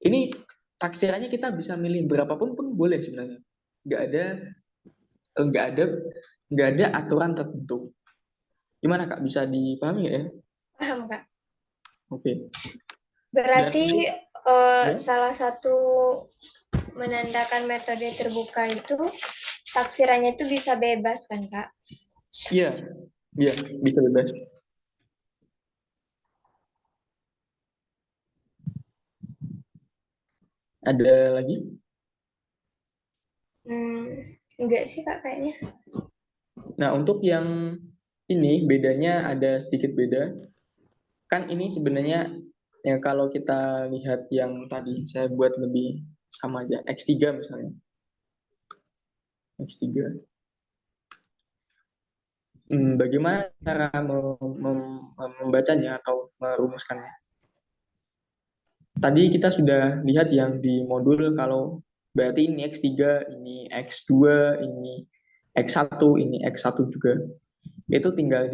ini taksirannya kita bisa milih berapapun pun boleh sebenarnya. Nggak ada aturan tertentu. Gimana Kak, bisa dipahami ya? Paham, Kak? Oke. Berarti ya? salah satu menandakan metode terbuka itu taksirannya itu bisa bebas kan, Kak? Iya, bisa bebas. Ada lagi? Enggak sih, Kak, kayaknya. Nah, untuk yang ini bedanya ada sedikit beda. Kan ini sebenarnya ya kalau kita lihat yang tadi saya buat lebih sama aja. X3 misalnya. X3. Bagaimana cara membacanya atau merumuskannya? Tadi kita sudah lihat yang di modul kalau berarti ini X3, ini X2, ini X1, ini X1 juga. Itu tinggal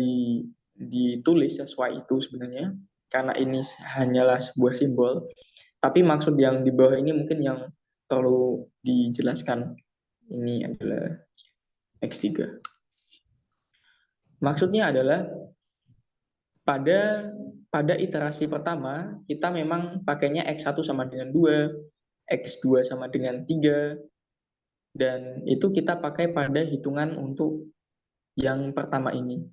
ditulis sesuai itu sebenarnya. Karena ini hanyalah sebuah simbol. Tapi maksud yang di bawah ini mungkin yang perlu dijelaskan. Ini adalah X3. Maksudnya adalah pada iterasi pertama kita memang pakainya X1 sama dengan 2, X2 sama dengan 3, dan itu kita pakai pada hitungan untuk yang pertama ini.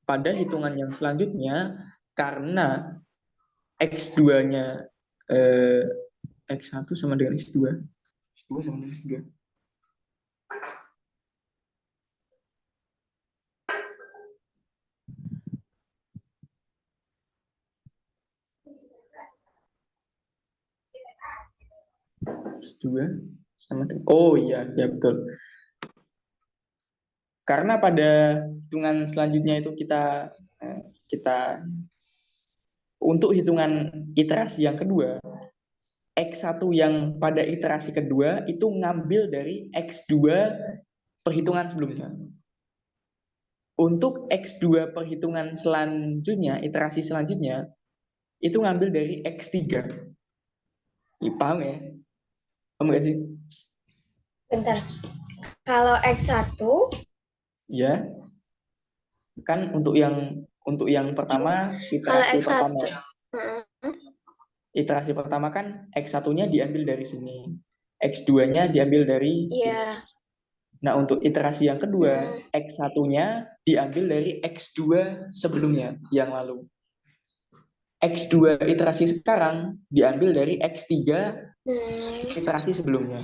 Pada hitungan yang selanjutnya, karena X2-nya X1 sama dengan X2, X2 sama dengan X3. X2 sama dengan, oh iya, ya betul. Karena pada hitungan selanjutnya itu kita untuk hitungan iterasi yang kedua, X1 yang pada iterasi kedua itu ngambil dari X2 perhitungan sebelumnya. Untuk X2 perhitungan selanjutnya, iterasi selanjutnya, itu ngambil dari X3. Paham ya? Paham gak sih? Bentar. Kalau X1, Ya, kan untuk yang pertama, kalau iterasi X1, pertama. Iterasi pertama kan X1-nya diambil dari sini. X2-nya diambil dari sini. iya. Nah, untuk iterasi yang kedua, X1-nya diambil dari X2 sebelumnya, yang lalu. X2 iterasi sekarang diambil dari X3 iterasi sebelumnya.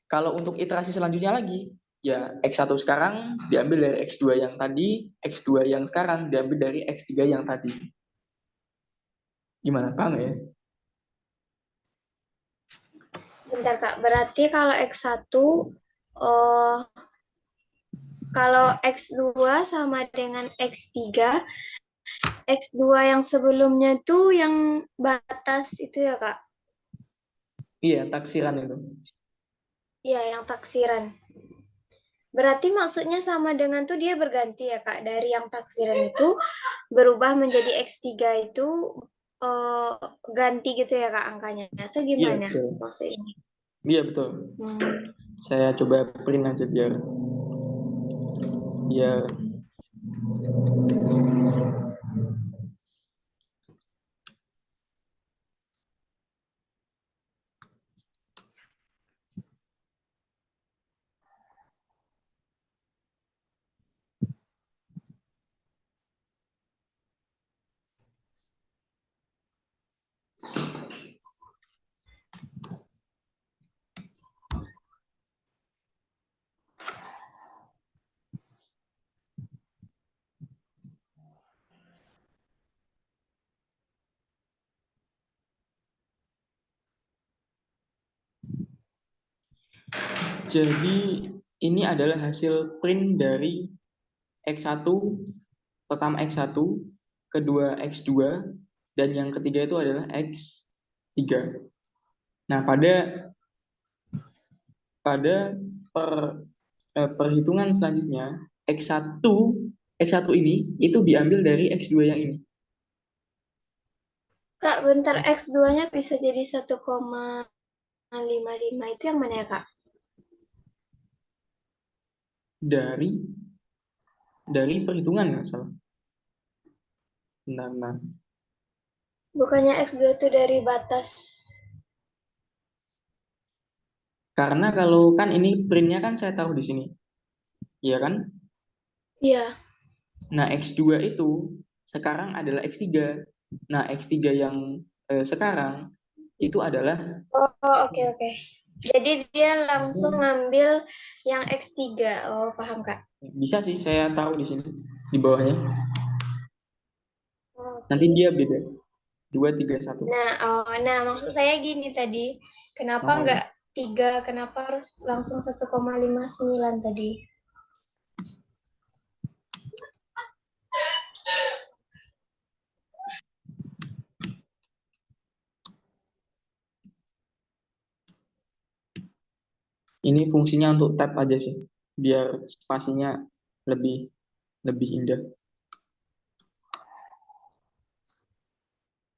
Kalau untuk iterasi selanjutnya lagi, ya X1 sekarang diambil dari X2 yang tadi, X2 yang sekarang diambil dari X3 yang tadi. Gimana, paham ya? Bentar Kak, berarti kalau X1, kalau X2 sama dengan X3, X2 yang sebelumnya tuh yang batas itu ya Kak? Iya, taksiran itu. Iya, yang taksiran. Berarti maksudnya sama dengan tuh dia berganti ya Kak, dari yang taksiran itu berubah menjadi X3 itu ganti gitu ya Kak angkanya, atau Iya, gimana betul. maksudnya? Iya, betul. Saya coba print aja biar jadi ini adalah hasil print dari X1, pertama X1, kedua X2, dan yang ketiga itu adalah X3. Nah, pada perhitungan selanjutnya, X1 ini itu diambil dari X2 yang ini. Kak, bentar, X2-nya bisa jadi 1,55 itu yang mana ya Kak? Dari perhitungan nggak salah. Nah. Bukannya X2 itu dari batas. Karena kalau kan ini printnya kan saya taruh di sini. Iya kan? Iya. Nah, X2 itu sekarang adalah X3. Nah, X3 yang sekarang itu adalah Oh, oke. Jadi dia langsung ngambil yang X3. Oh, paham Kak. bisa sih saya taruh di sini di bawahnya. Nanti Oke. dia beda. 2, 3, 1. Nah, maksud saya gini tadi. Kenapa Oh, nggak 3, kenapa harus langsung 1,59 tadi? Ini fungsinya untuk tab aja sih, biar spasinya lebih lebih indah.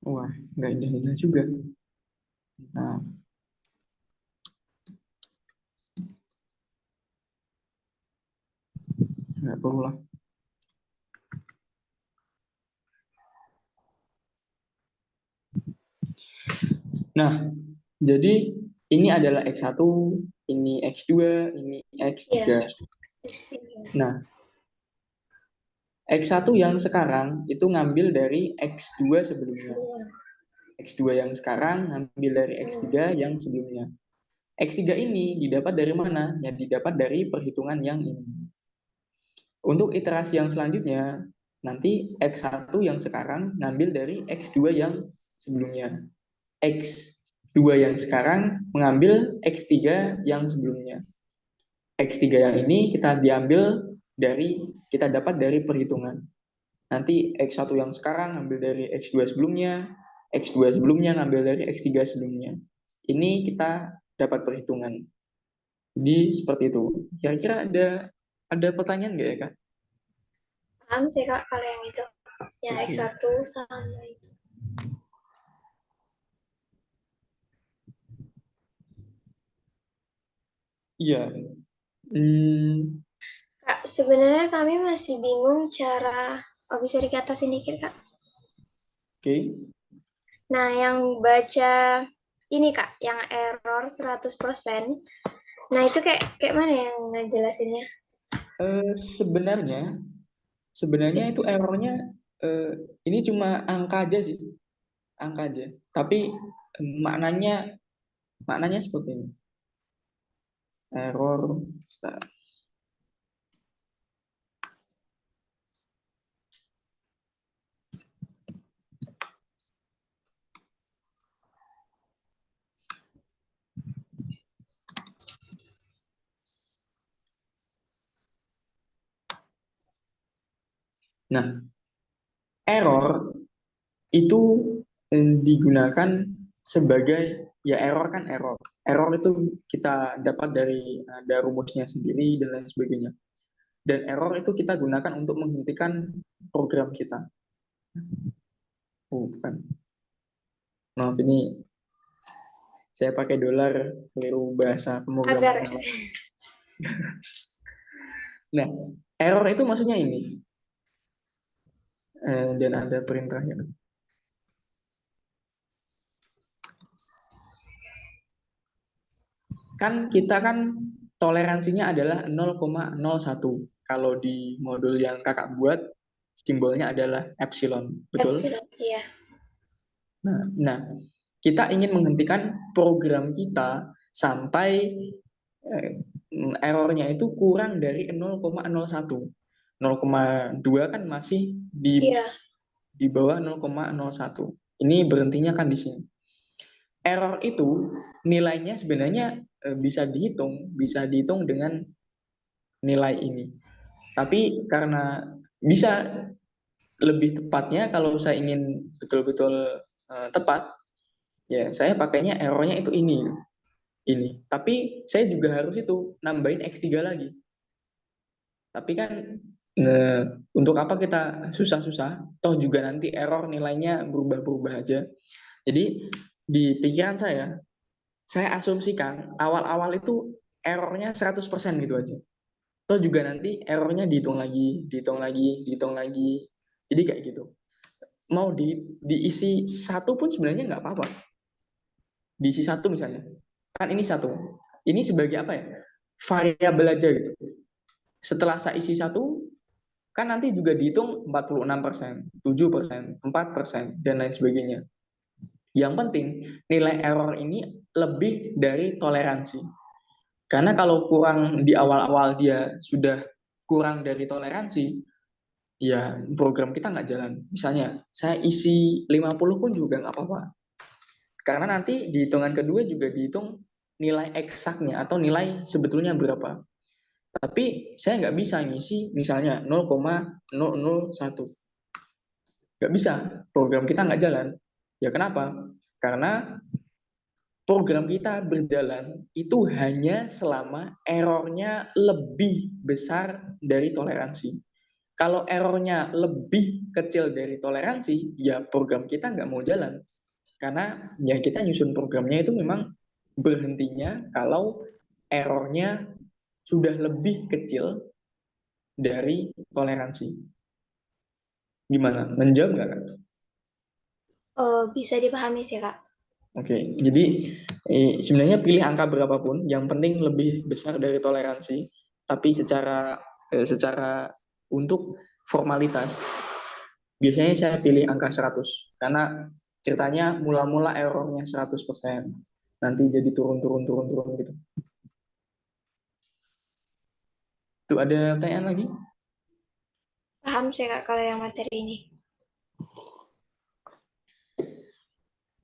Wah, nggak indah-indah juga. Nah, nggak perlu lah. Nah, jadi ini adalah X1, ini X2, ini X3. Ya. Nah, X1 yang sekarang itu ngambil dari X2 sebelumnya. X2 yang sekarang ngambil dari X3 yang sebelumnya. X3 ini didapat dari mana? Ya, didapat dari perhitungan yang ini. Untuk iterasi yang selanjutnya, nanti X1 yang sekarang ngambil dari X2 yang sebelumnya. X2 yang sekarang mengambil X3 yang sebelumnya. X3 yang ini kita dapat dari perhitungan. Nanti X1 yang sekarang ngambil dari X2 sebelumnya, X2 sebelumnya ngambil dari X3 sebelumnya. Ini kita dapat perhitungan. Jadi seperti itu. Kira-kira ada pertanyaan nggak ya, Kak? Paham sih Kak kalau yang itu. Yang Oke. X1 sama itu. Iya. Hmm, Kak, sebenarnya kami masih bingung cara, oh bisa dikatakan dikit Kak. oke. Nah, yang baca ini Kak, yang error 100%. Nah, itu kayak mana yang ngejelasinnya? Sebenarnya sebenarnya itu errornya eh, ini cuma angka aja sih, angka aja. Tapi maknanya maknanya seperti ini. Error. Nah, error itu digunakan sebagai ya error kan error. Error itu kita dapat dari ada rumusnya sendiri dan lain sebagainya. Dan error itu kita gunakan untuk menghentikan program kita. Oh, bukan. Maaf ini saya pakai dolar keliru bahasa Agar. pemrograman. Nah, error itu maksudnya ini. Dan ada perintahnya. Kan kita kan toleransinya adalah 0,01. Kalau di modul yang kakak buat, simbolnya adalah epsilon. Betul? Epsilon, iya. Nah, kita ingin menghentikan program kita sampai eh, errornya itu kurang dari 0,01. 0,2 kan masih Iya. di bawah 0,01. Ini berhentinya kan di sini. Error itu nilainya sebenarnya bisa dihitung dengan nilai ini. Tapi karena bisa lebih tepatnya kalau saya ingin betul-betul tepat, ya saya pakainya errornya itu ini. Tapi saya juga harus itu nambahin X3 lagi. Tapi kan untuk apa kita susah-susah? Toh juga nanti error nilainya berubah-berubah aja. Jadi di pikiran saya asumsikan awal-awal itu errornya 100% gitu aja. Toh juga nanti errornya dihitung lagi, dihitung lagi, dihitung lagi. Jadi kayak gitu. Mau diisi satu pun sebenarnya nggak apa-apa. Diisi satu misalnya. Kan ini satu. Ini sebagai apa ya? Variabel aja gitu. Setelah saya isi satu, kan nanti juga dihitung 46%, 7%, 4%, dan lain sebagainya. Yang penting, nilai error ini lebih dari toleransi. Karena kalau kurang di awal-awal dia sudah kurang dari toleransi, ya program kita nggak jalan. Misalnya, saya isi 50 pun juga nggak apa-apa. Karena nanti di hitungan kedua juga dihitung nilai eksaknya atau nilai sebetulnya berapa. Tapi saya nggak bisa ngisi misalnya 0,001. Nggak bisa, program kita nggak jalan. Ya kenapa? Karena program kita berjalan itu hanya selama errornya lebih besar dari toleransi. Kalau errornya lebih kecil dari toleransi, ya program kita nggak mau jalan. Karena ya kita nyusun programnya itu memang berhentinya kalau errornya sudah lebih kecil dari toleransi. Gimana? Menjawab nggak, Kak? Bisa dipahami sih, Kak. Oke, jadi sebenarnya pilih angka berapapun, yang penting lebih besar dari toleransi. Tapi secara untuk formalitas, biasanya saya pilih angka 100 karena ceritanya mula-mula errornya 100%, nanti jadi turun gitu. Tuh ada pertanyaan lagi? Paham sih, Kak, kalau yang materi ini.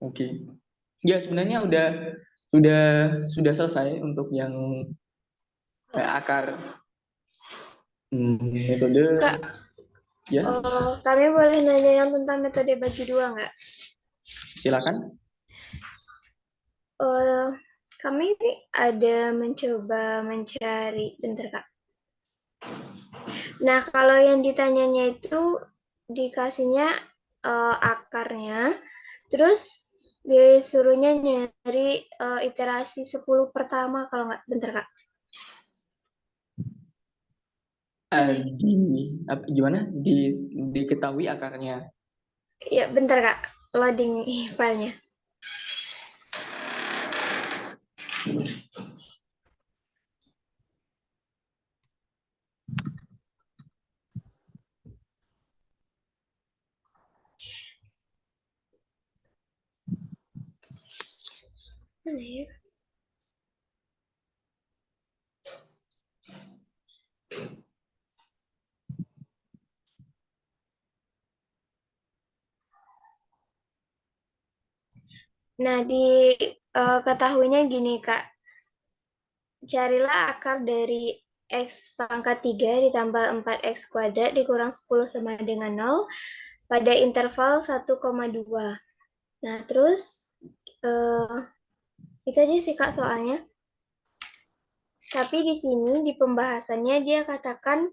Oke. Ya sebenarnya sudah selesai untuk yang akar metode Kak, ya. kami boleh nanya yang tentang metode bagi dua nggak? Silakan. Kami ada mencoba mencari, bentar Kak. Nah, kalau yang ditanyanya itu dikasihnya akarnya, terus disuruhnya nyari iterasi 10 pertama kalau nggak, bentar Kak. Gimana diketahui akarnya. Ya, bentar Kak, loading filenya. Mana ya? Nah, ketahuinya gini Kak, carilah akar dari X pangkat 3 ditambah 4X kuadrat dikurang 10 sama dengan 0 pada interval 1,2. Nah, terus itu aja sih Kak soalnya. Tapi di sini di pembahasannya dia katakan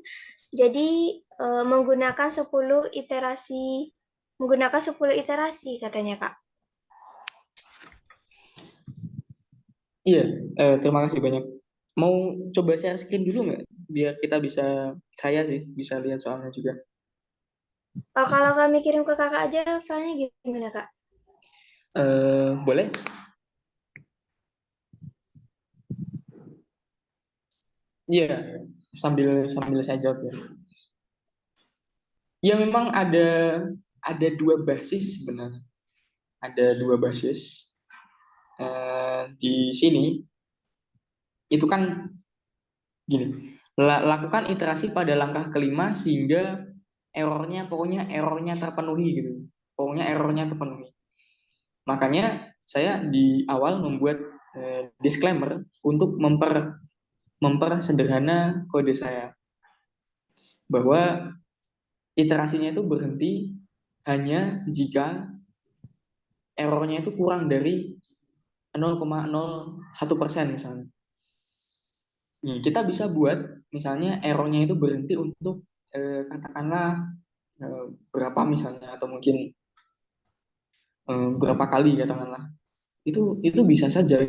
jadi menggunakan 10 iterasi katanya Kak. Iya, terima kasih banyak. Mau coba share screen dulu nggak? Biar kita bisa, saya sih bisa lihat soalnya juga. Kalau kami kirim ke Kakak aja filenya gimana Kak? Boleh? Iya, sambil sambil saya jawab ya. Ya memang ada dua basis sebenarnya. Ada dua basis di sini. Itu kan gini, lakukan iterasi pada langkah kelima sehingga pokoknya errornya terpenuhi gitu. Pokoknya errornya terpenuhi. Makanya saya di awal membuat disclaimer untuk mempersederhana kode saya bahwa iterasinya itu berhenti hanya jika errornya itu kurang dari 0,01% misalnya. Nih, kita bisa buat misalnya errornya itu berhenti untuk katakanlah berapa misalnya atau mungkin berapa kali katakanlah. Itu bisa saja.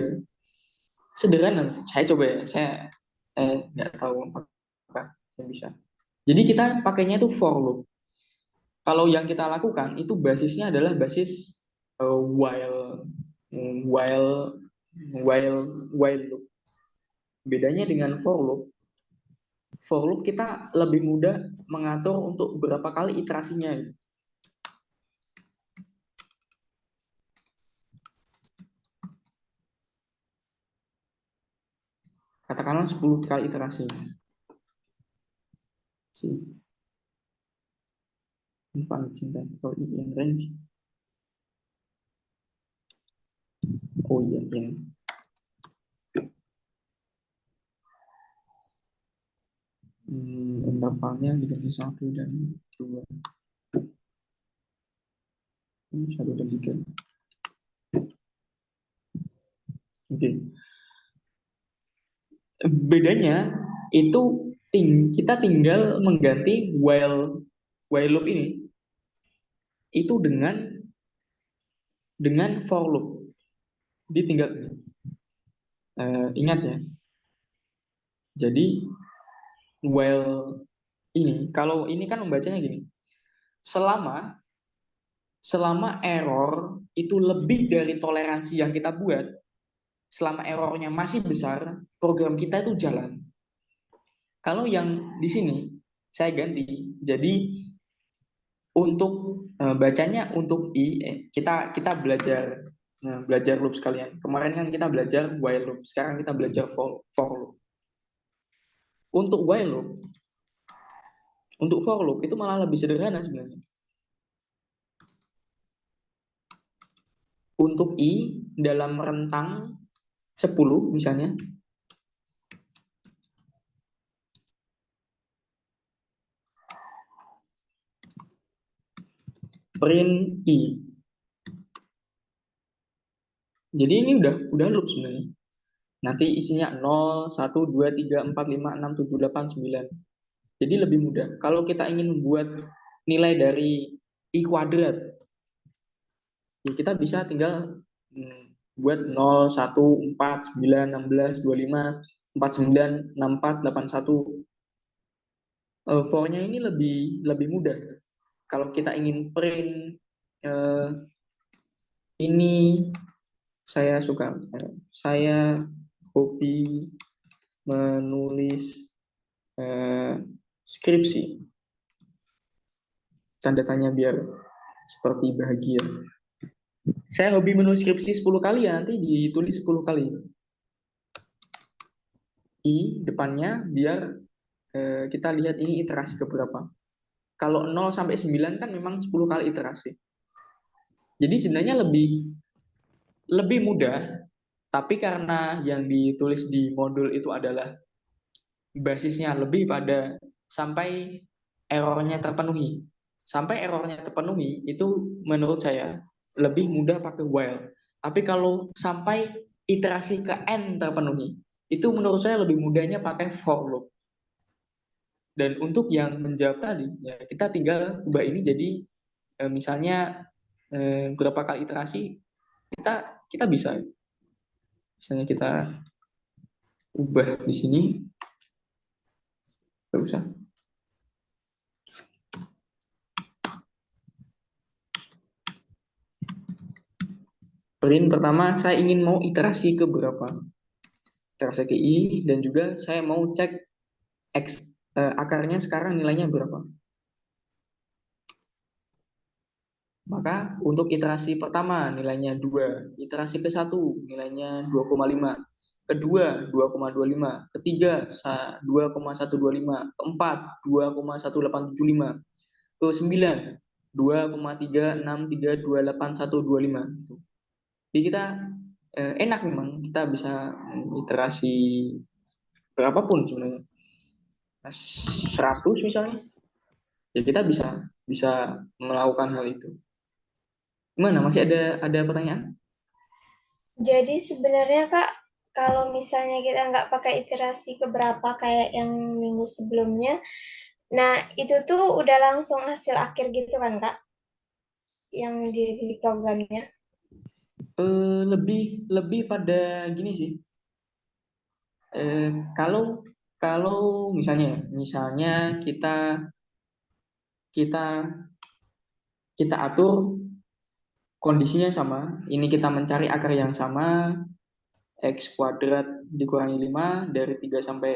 Sederhana. Saya coba ya. Saya nggak tahu apakah saya bisa. Jadi kita pakainya itu for loop. Kalau yang kita lakukan itu basisnya adalah basis while while while loop. Bedanya dengan for loop kita lebih mudah mengatur untuk berapa kali iterasinya. Katakanlah 10 kali iterasi. Cinta for in range. Oh iya, ini. intervalnya diganti 1 dan 2. 1 dan 3. Oke. Bedanya itu kita tinggal mengganti while loop ini itu dengan for loop. Ditinggal ingat ya. Jadi while ini, kalau ini kan membacanya gini. Selama error itu lebih dari toleransi yang kita buat, selama errornya masih besar, program kita itu jalan. Kalau yang di sini saya ganti, jadi untuk bacanya untuk kita belajar loop sekalian. Kemarin kan kita belajar while loop, sekarang kita belajar for loop. Untuk while loop, untuk for loop itu malah lebih sederhana sebenarnya. Untuk i dalam rentang 10 misalnya, print i. Jadi ini udah loop sebenarnya. Nanti isinya 0, 1, 2, 3, 4, 5, 6, 7, 8, 9. Jadi lebih mudah. Kalau kita ingin membuat nilai dari i kuadrat, ya kita bisa tinggal buat 0, 1, 4, 9, 16, 25, 49, 64, 81. For-nya ini lebih mudah. Kalau kita ingin print ini saya hobi menulis skripsi. Tanda tanya biar seperti bahagia. Saya hobi menulis skripsi 10 kali ya, nanti ditulis 10 kali. I depannya biar kita lihat ini iterasi keberapa. Kalau 0 sampai 9 kan memang 10 kali iterasi. Jadi sebenarnya lebih mudah, tapi karena yang ditulis di modul itu adalah basisnya lebih pada sampai errornya terpenuhi. Sampai errornya terpenuhi itu menurut saya lebih mudah pakai while. Tapi kalau sampai iterasi ke n terpenuhi, itu menurut saya lebih mudahnya pakai for loop. Dan untuk yang menjawab tadi, ya kita tinggal ubah ini jadi misalnya berapa kali iterasi kita bisa. Misalnya kita ubah di sini, nggak usah. Print pertama saya ingin mau iterasi ke berapa, iterasi ke i, dan juga saya mau cek akarnya sekarang nilainya berapa. Maka untuk iterasi pertama nilainya 2, iterasi ke 1 nilainya 2,5, kedua 2,25, ketiga 2,125, keempat 2,1875, ke 9 2,363282125. Jadi kita enak memang kita bisa iterasi berapapun sebenarnya. 100 misalnya. Ya kita bisa melakukan hal itu. Gimana? Masih ada pertanyaan? Jadi sebenarnya Kak, kalau misalnya kita nggak pakai iterasi keberapa kayak yang minggu sebelumnya, nah itu tuh udah langsung hasil akhir gitu kan Kak, yang di programnya. Lebih pada gini sih. Kalau kalau misalnya kita kita atur kondisinya sama, ini kita mencari akar yang sama, x kuadrat dikurangi 5 dari 3 sampai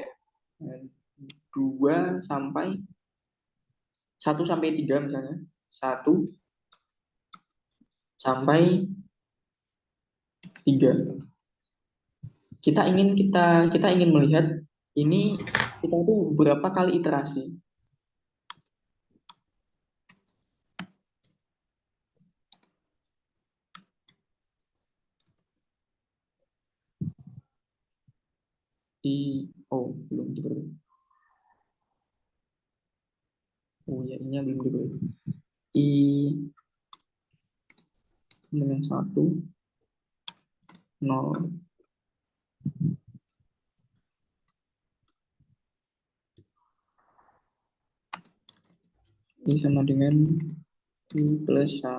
2 sampai 1 sampai 3 misalnya. 1 sampai 3. Kita ingin melihat ini kita itu berapa kali iterasi. Belum I-nya belum diberi. I dengan 1, 0. I sama dengan I plus 1.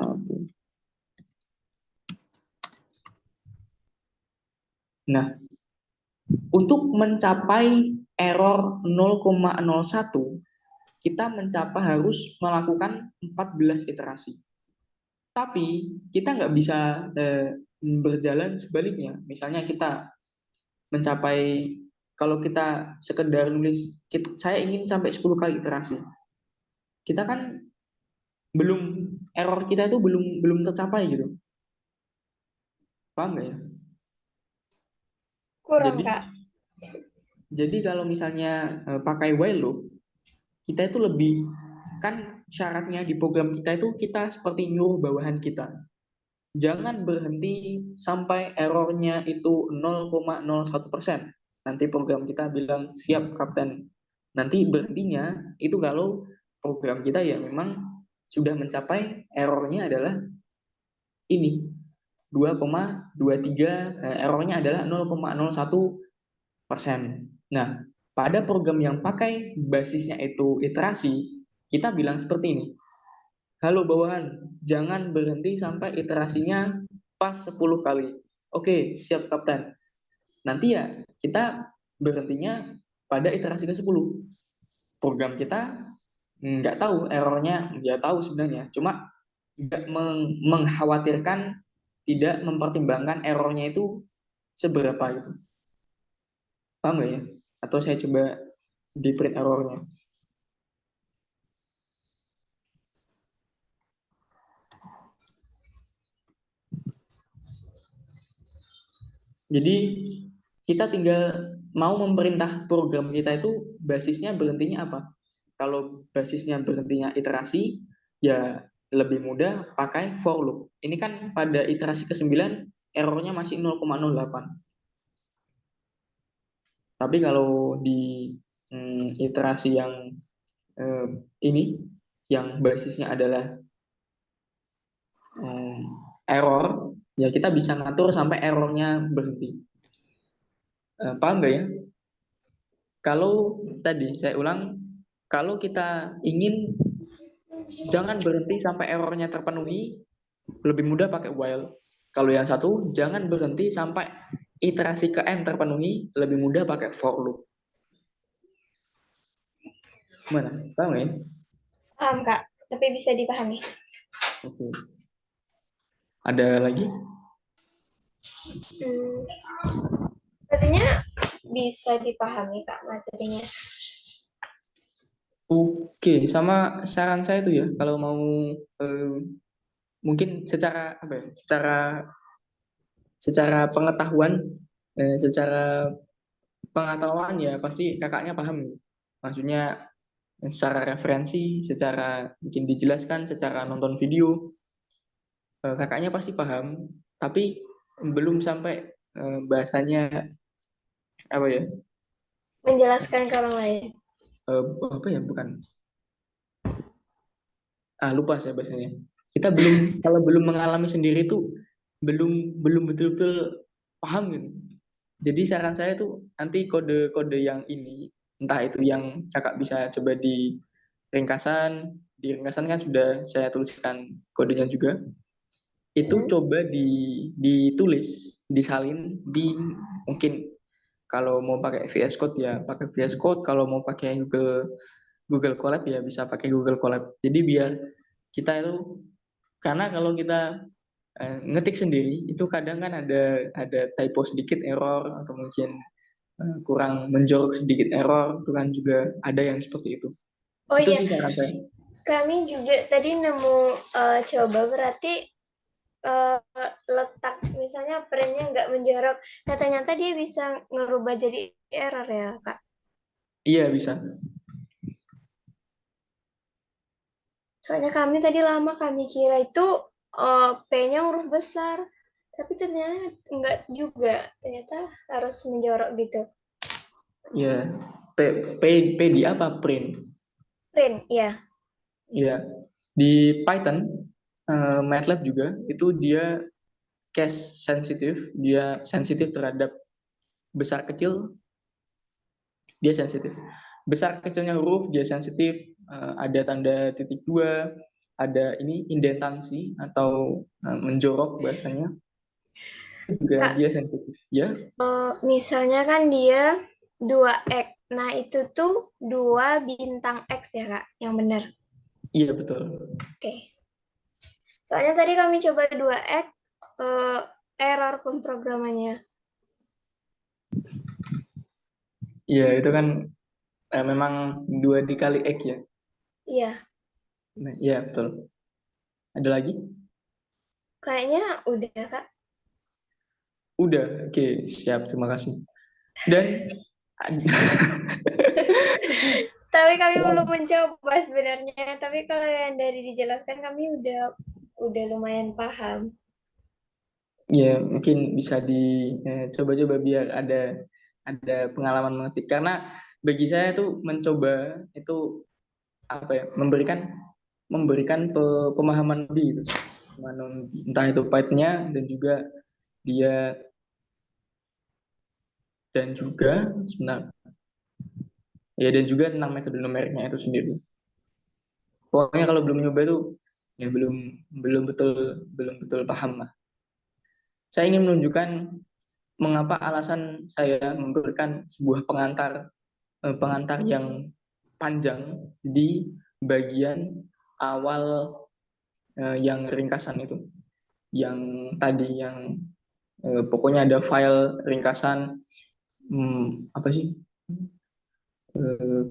Nah, untuk mencapai error 0,01, kita harus melakukan 14 iterasi. Tapi kita nggak bisa berjalan sebaliknya. Misalnya kita mencapai, kalau kita sekedar nulis, saya ingin sampai 10 kali iterasi. Kita kan error kita itu belum tercapai gitu. Paham nggak ya? Kurang, Kak. Jadi kalau misalnya pakai while loop, kita itu lebih, kan syaratnya di program kita itu kita seperti nyuruh bawahan kita. Jangan berhenti sampai errornya itu 0,01%. Nanti program kita bilang, siap Kapten. Nanti berhentinya itu kalau program kita ya memang sudah mencapai errornya adalah ini, 2,23, errornya adalah 0,01%. Nah, pada program yang pakai basisnya itu iterasi, kita bilang seperti ini. Halo bawahan, jangan berhenti sampai iterasinya pas 10 kali. Oke, siap Kapten. Nanti ya kita berhentinya pada iterasi ke-10. Program kita nggak tahu errornya, nggak tahu sebenarnya. Cuma nggak mengkhawatirkan, tidak mempertimbangkan errornya itu seberapa itu. Paham nggak ya? Atau saya coba di print errornya. Jadi kita tinggal mau memerintah program kita itu basisnya berhentinya apa. Kalau basisnya berhentinya iterasi, ya lebih mudah pakai for loop. Ini kan pada iterasi ke-9 errornya masih 0,08. Tapi kalau di iterasi yang ini, yang basisnya adalah error, ya kita bisa ngatur sampai errornya berhenti. Paham nggak ya? Kalau tadi saya ulang, kalau kita ingin jangan berhenti sampai errornya terpenuhi, lebih mudah pakai while. Kalau yang satu, jangan berhenti sampai iterasi ke n terpenuhi, lebih mudah pakai for loop. Mana? Paham ya? Paham, Kak. Tapi bisa dipahami. Oke. Ada lagi? Artinya bisa dipahami, Kak, materinya. Oke, sama saran saya tuh ya, kalau mau mungkin secara apa ya? Secara pengetahuan, secara pengetahuan ya pasti kakaknya paham. Maksudnya secara referensi, secara mungkin dijelaskan, secara nonton video, kakaknya pasti paham. Tapi belum sampai bahasanya apa ya? Menjelaskan ke orang lain. Apa ya? Bukan. Lupa saya bahasanya. Kita kalau belum mengalami sendiri tuh belum betul-betul paham gitu. Jadi saran saya tuh nanti kode-kode yang ini, entah itu yang kakak bisa coba di ringkasan kan sudah saya tuliskan kodenya juga. Itu coba ditulis, disalin di, mungkin kalau mau pakai VS Code ya pakai VS Code, kalau mau pakai Google Colab ya bisa pakai Google Colab. Jadi biar kita itu, karena kalau kita ngetik sendiri itu kadang kan ada typo sedikit error, atau mungkin kurang menjorok sedikit error, itu kan juga ada yang seperti itu. Oh Itu iya, sih saran saya. kami juga tadi nemu coba berarti letak misalnya printnya nggak menjorok. Nah, ternyata dia bisa ngerubah jadi error ya, Kak? Iya bisa. Soalnya kami tadi lama kami kira itu P-nya huruf besar. Tapi ternyata enggak juga. Ternyata harus menjorok gitu. Iya. P di apa? Print. Print, ya. Ya, di Python, MATLAB juga itu dia case sensitif, dia sensitif terhadap besar kecil, dia sensitif. Besar kecilnya huruf dia sensitif, ada tanda titik dua, ada ini indentansi atau menjorok bahasanya juga Kak, dia sensitif. Ya, misalnya kan dia 2x. Nah, itu tuh 2 bintang X ya, Kak, yang benar. iya betul. Oke. Soalnya tadi kami coba 2x, error pemrogramannya. Iya itu kan memang dua dikali X ya. Iya, Nah, iya betul. Ada lagi? kayaknya udah, Kak. Udah, oke, siap, terima kasih. Dan Tapi kami belum mencoba sebenarnya. Tapi kalau yang dari dijelaskan kami udah lumayan paham. ya mungkin bisa dicoba-coba biar ada pengalaman mengetik. Karena bagi saya tuh mencoba itu apa ya, memberikan pemahaman lebih gitu. Entah itu Python-nya dia dan juga sebenarnya ya dan juga tentang metode numeriknya itu sendiri. Pokoknya kalau belum nyoba itu ya belum betul paham lah. Saya ingin menunjukkan mengapa alasan saya memberikan sebuah pengantar yang panjang di bagian awal yang ringkasan itu. Yang tadi yang pokoknya ada file ringkasan apa sih?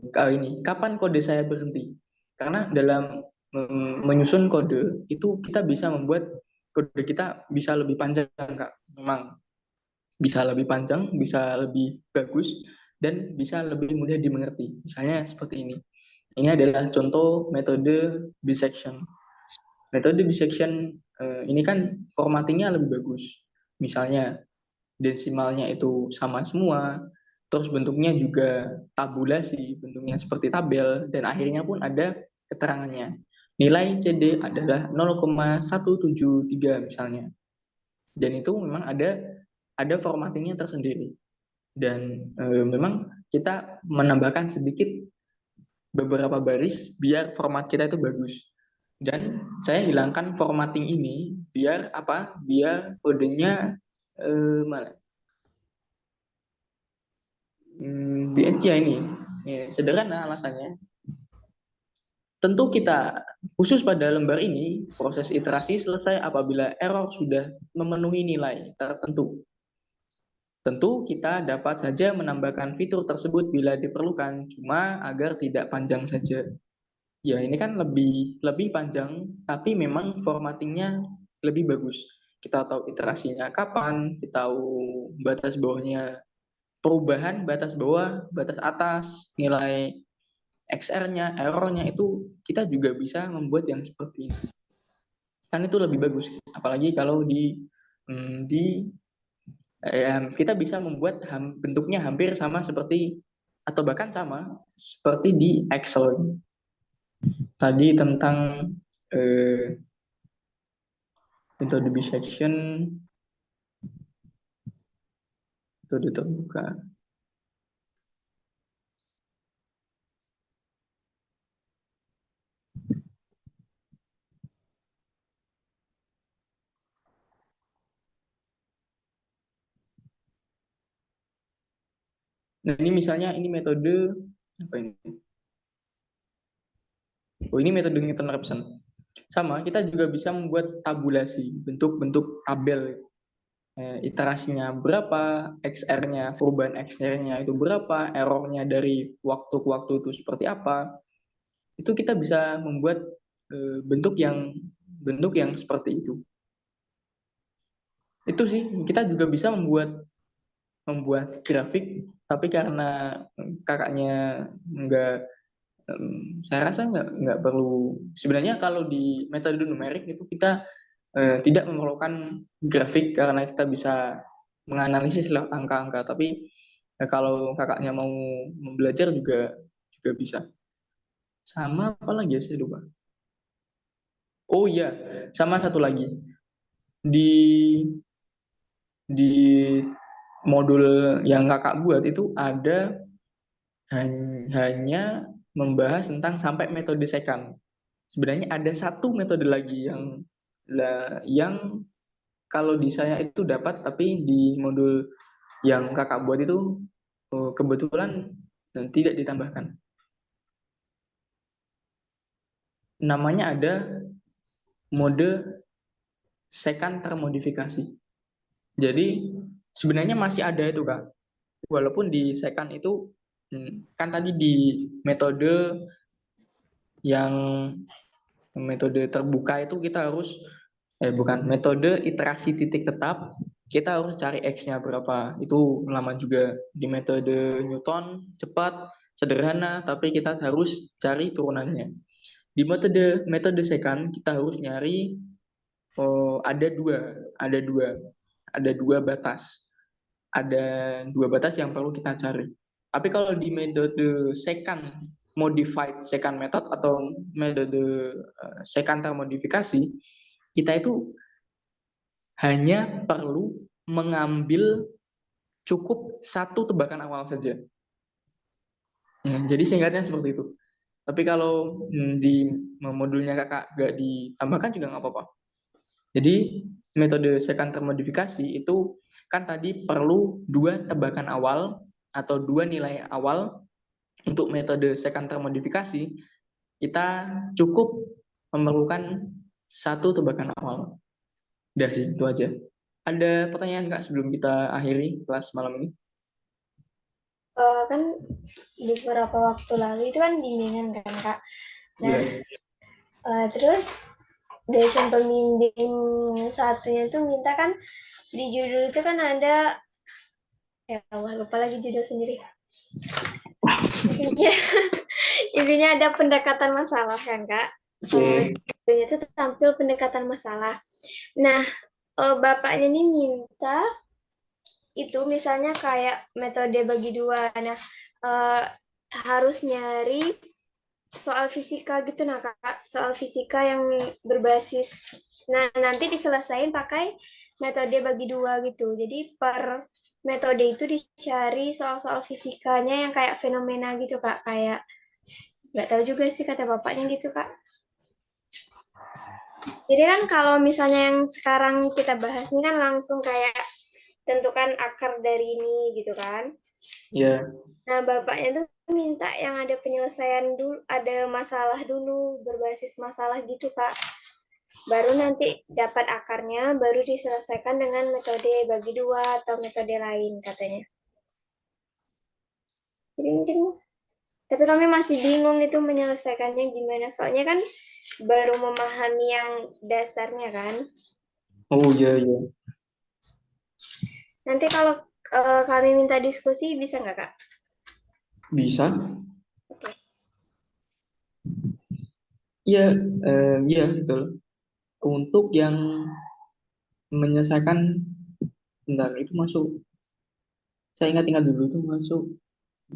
Kali ini kapan kode saya berhenti? Karena dalam menyusun kode itu kita bisa membuat kode kita bisa lebih panjang, Kak. Memang bisa lebih panjang, bisa lebih bagus, dan bisa lebih mudah dimengerti. Misalnya seperti ini. Ini adalah contoh metode bisection. Metode bisection ini kan formattingnya lebih bagus. Misalnya desimalnya itu sama semua, terus bentuknya juga tabulasi, bentuknya seperti tabel, dan akhirnya pun ada keterangannya. Nilai CD adalah 0,173 misalnya. Dan itu memang ada formattingnya tersendiri. Dan memang kita menambahkan sedikit beberapa baris biar format kita itu bagus. Dan saya hilangkan formatting ini biar apa? Biar kodenya mana? Biar ya ini sederhana alasannya. Tentu kita khusus pada lembar ini proses iterasi selesai apabila error sudah memenuhi nilai tertentu. Tentu kita dapat saja menambahkan fitur tersebut bila diperlukan, cuma agar tidak panjang saja. Ya ini kan lebih lebih panjang, tapi memang formattingnya lebih bagus. Kita tahu iterasinya kapan, kita tahu batas bawahnya, perubahan batas bawah, batas atas, nilai XR-nya, error-nya itu kita juga bisa membuat yang seperti ini. Kan itu lebih bagus, apalagi kalau di kita bisa membuat bentuknya hampir sama seperti atau bahkan sama seperti di Excel. Tadi tentang eh, metode bisection, metode terbuka. Nah ini misalnya ini metode apa ini? Oh ini metode Newton Raphson. Sama kita juga bisa membuat tabulasi bentuk-bentuk tabel iterasinya berapa, XR-nya, perubahan XR-nya itu berapa, error-nya dari waktu ke waktu itu seperti apa. Itu kita bisa membuat bentuk yang seperti itu. Itu sih kita juga bisa membuat grafik, tapi karena kakaknya nggak, saya rasa nggak perlu. Sebenarnya kalau di metode numerik itu kita tidak memerlukan grafik karena kita bisa menganalisis lewat angka-angka. Tapi kalau kakaknya mau belajar juga bisa. Sama apa lagi ya saya lupa. Oh iya, sama satu lagi. Di di modul yang kakak buat itu ada hanya membahas tentang sampai metode second. Sebenarnya ada satu metode lagi yang kalau di saya itu dapat, tapi di modul yang kakak buat itu kebetulan tidak ditambahkan. Namanya ada mode second termodifikasi. Jadi sebenarnya masih ada itu Kak. Walaupun di second itu kan tadi di metode yang metode terbuka itu kita harus bukan metode iterasi titik tetap, kita harus cari x-nya berapa. Itu lama juga. Di metode Newton cepat, sederhana, tapi kita harus cari turunannya. Di metode metode second kita harus nyari ada dua batas. Ada dua batas yang perlu kita cari. Tapi kalau di metode second modified second method atau metode second termodifikasi, kita itu hanya perlu mengambil cukup satu tebakan awal saja. Ya, jadi singkatnya seperti itu. Tapi kalau di modulnya kakak gak ditambahkan juga nggak apa-apa. Jadi metode second termodifikasi itu kan tadi perlu dua tebakan awal atau dua nilai awal. Untuk metode second termodifikasi kita cukup memerlukan satu tebakan awal. Udah sih, itu aja. Ada pertanyaan Kak sebelum kita akhiri kelas malam ini? Kan beberapa waktu lalu itu kan bimbingan kan Kak. Nah, terus dosen pembimbing satunya tuh minta kan di judul itu kan ada lupa lagi judul sendiri. Intinya ada pendekatan masalah kan Kak. Judulnya itu tampil pendekatan masalah. Nah, bapaknya ini minta itu misalnya kayak metode bagi dua. Nah, harus nyari soal fisika gitu nah Kak, soal fisika yang berbasis. Nah, nanti diselesain pakai metode bagi dua gitu. Jadi per metode itu dicari soal-soal fisikanya yang kayak fenomena gitu Kak, kayak nggak tahu juga sih kata bapaknya gitu Kak. Jadi kan kalau misalnya yang sekarang kita bahas ini kan langsung kayak tentukan akar dari ini gitu kan. Iya. Nah, bapaknya tuh minta yang ada penyelesaian dulu, ada masalah dulu, berbasis masalah gitu, Kak. Baru nanti dapat akarnya, baru diselesaikan dengan metode bagi dua atau metode lain, katanya. Jadi, tapi kami masih bingung itu menyelesaikannya gimana. Soalnya kan baru memahami yang dasarnya kan. Oh iya, iya. Nanti kalau kami minta diskusi, bisa nggak, Kak? Bisa. Oke. Iya, iya betul. Untuk yang menyelesaikan, bentar, itu masuk. Saya ingat-ingat dulu itu masuk.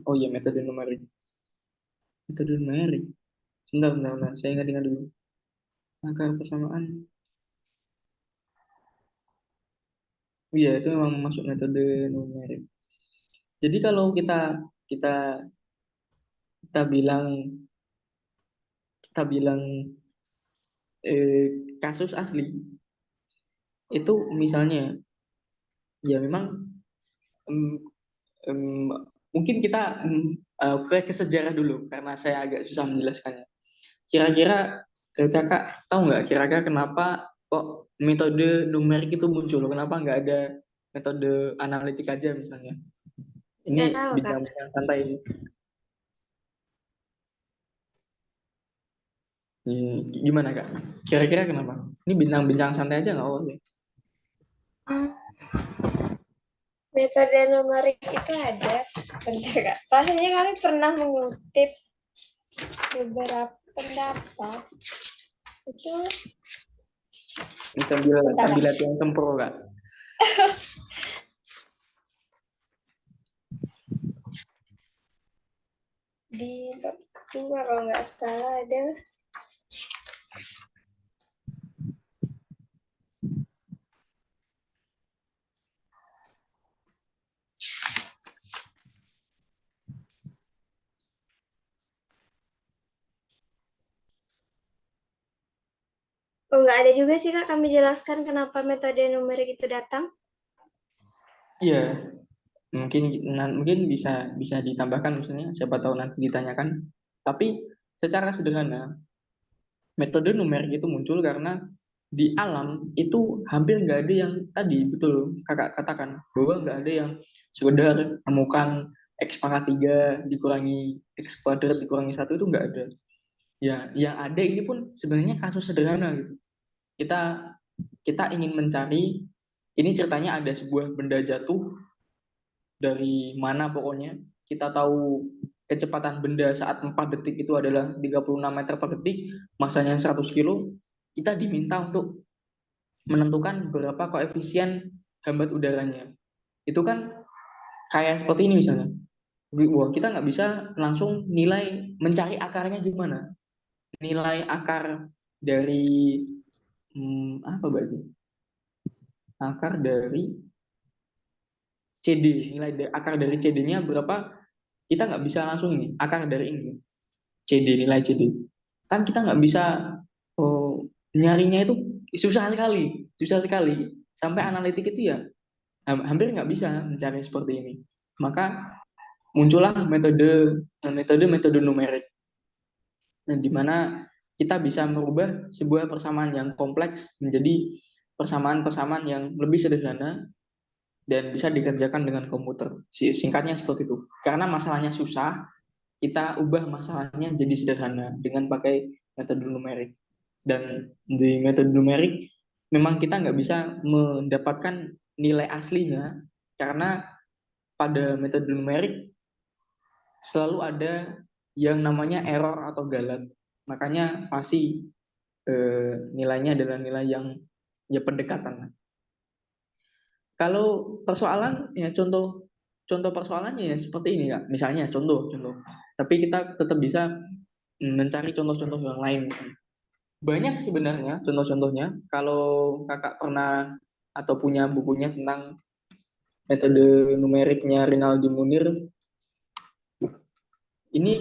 Oh iya, metode numerik. Metode numerik. Bentar, bentar, bentar. Saya ingat-ingat dulu. Akar persamaan. Iya, itu memang masuk metode numerik. Jadi kalau kita kita bilang kita bilang kasus asli itu misalnya ya memang em, em, mungkin kita ke sejarah dulu karena saya agak susah menjelaskannya. Kira-kira kakak tahu nggak kira-kira kenapa kok metode numerik itu muncul? Kenapa nggak ada metode analitik aja misalnya? Nggak Ini tahu, Kak. bidang-bidang santai. Gimana kak? Kira-kira kenapa? Ini bintang-bintang santai aja nggak apa-apa. Hmm. Metode numerik itu ada. Bentar, Kak. Pastinya kami pernah mengutip beberapa pendapat. Itu Ini sambil bentar, sambil Kak. latihan tempur kak. Di bab 2 kalau nggak salah ada. Oh, nggak ada juga sih, Kak. Kami jelaskan kenapa metode numerik itu datang. Iya, mungkin bisa bisa ditambahkan misalnya, siapa tahu nanti ditanyakan. Tapi secara sederhana, metode numerik itu muncul karena di alam itu hampir nggak ada yang tadi betul kakak katakan bahwa nggak ada yang sekedar menemukan x pangkat 3 dikurangi x kuadrat dikurangi satu, itu nggak ada. Ya, yang ada ini pun sebenarnya kasus sederhana gitu. Kita kita ingin mencari, ini ceritanya ada sebuah benda jatuh dari mana pokoknya. Kita tahu kecepatan benda saat 4 detik itu adalah 36 meter per detik, masanya 100 kilo. Kita diminta untuk menentukan berapa koefisien hambat udaranya. Itu kan kayak seperti ini misalnya. Wah, kita nggak bisa langsung nilai mencari akarnya gimana. Nilai akar dari apa berarti? Akar dari CD, akar dari CD-nya berapa? Kita nggak bisa langsung ini akar dari ini CD, nilai CD. Kan kita nggak bisa, oh, nyarinya itu susah sekali. Sampai analitik itu ya hampir nggak bisa mencari seperti ini. Maka muncullah metode numerik, di mana kita bisa merubah sebuah persamaan yang kompleks menjadi persamaan-persamaan yang lebih sederhana dan bisa dikerjakan dengan komputer. Singkatnya seperti itu. Karena masalahnya susah, kita ubah masalahnya jadi sederhana dengan pakai metode numerik. Dan di metode numerik memang kita nggak bisa mendapatkan nilai aslinya karena pada metode numerik selalu ada yang namanya error atau galat. Makanya pasti nilainya adalah nilai yang ya pendekatan. Kalau persoalan ya contoh contoh persoalannya ya seperti ini Kak. Misalnya contoh. Tapi kita tetap bisa mencari contoh-contoh yang lain. Banyak sebenarnya contoh-contohnya. Kalau Kakak pernah atau punya bukunya tentang metode numeriknya Rinaldi Munir, ini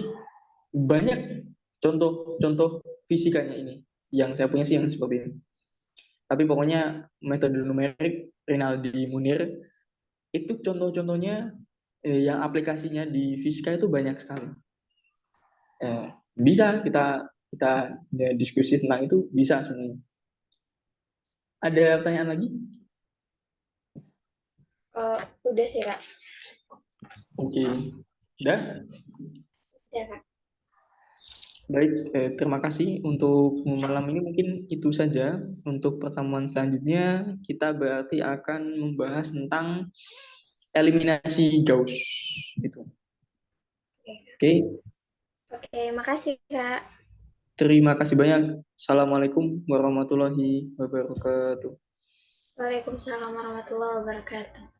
banyak contoh-contoh fisikanya ini. Yang saya punya sih yang seperti ini. Tapi pokoknya metode numerik Rinaldi Munir itu contoh-contohnya yang aplikasinya di fisika itu banyak sekali. Bisa kita kita ya, diskusi tentang itu bisa sebenarnya. Ada pertanyaan lagi? Udah sih, Kak. Oke, udah. Ya, Kak. Baik, terima kasih untuk malam ini. Mungkin itu saja. Untuk pertemuan selanjutnya, kita berarti akan membahas tentang eliminasi Gauss. Itu. Oke, Oke, makasih, Kak. terima kasih banyak. Assalamualaikum warahmatullahi wabarakatuh. Waalaikumsalam warahmatullahi wabarakatuh.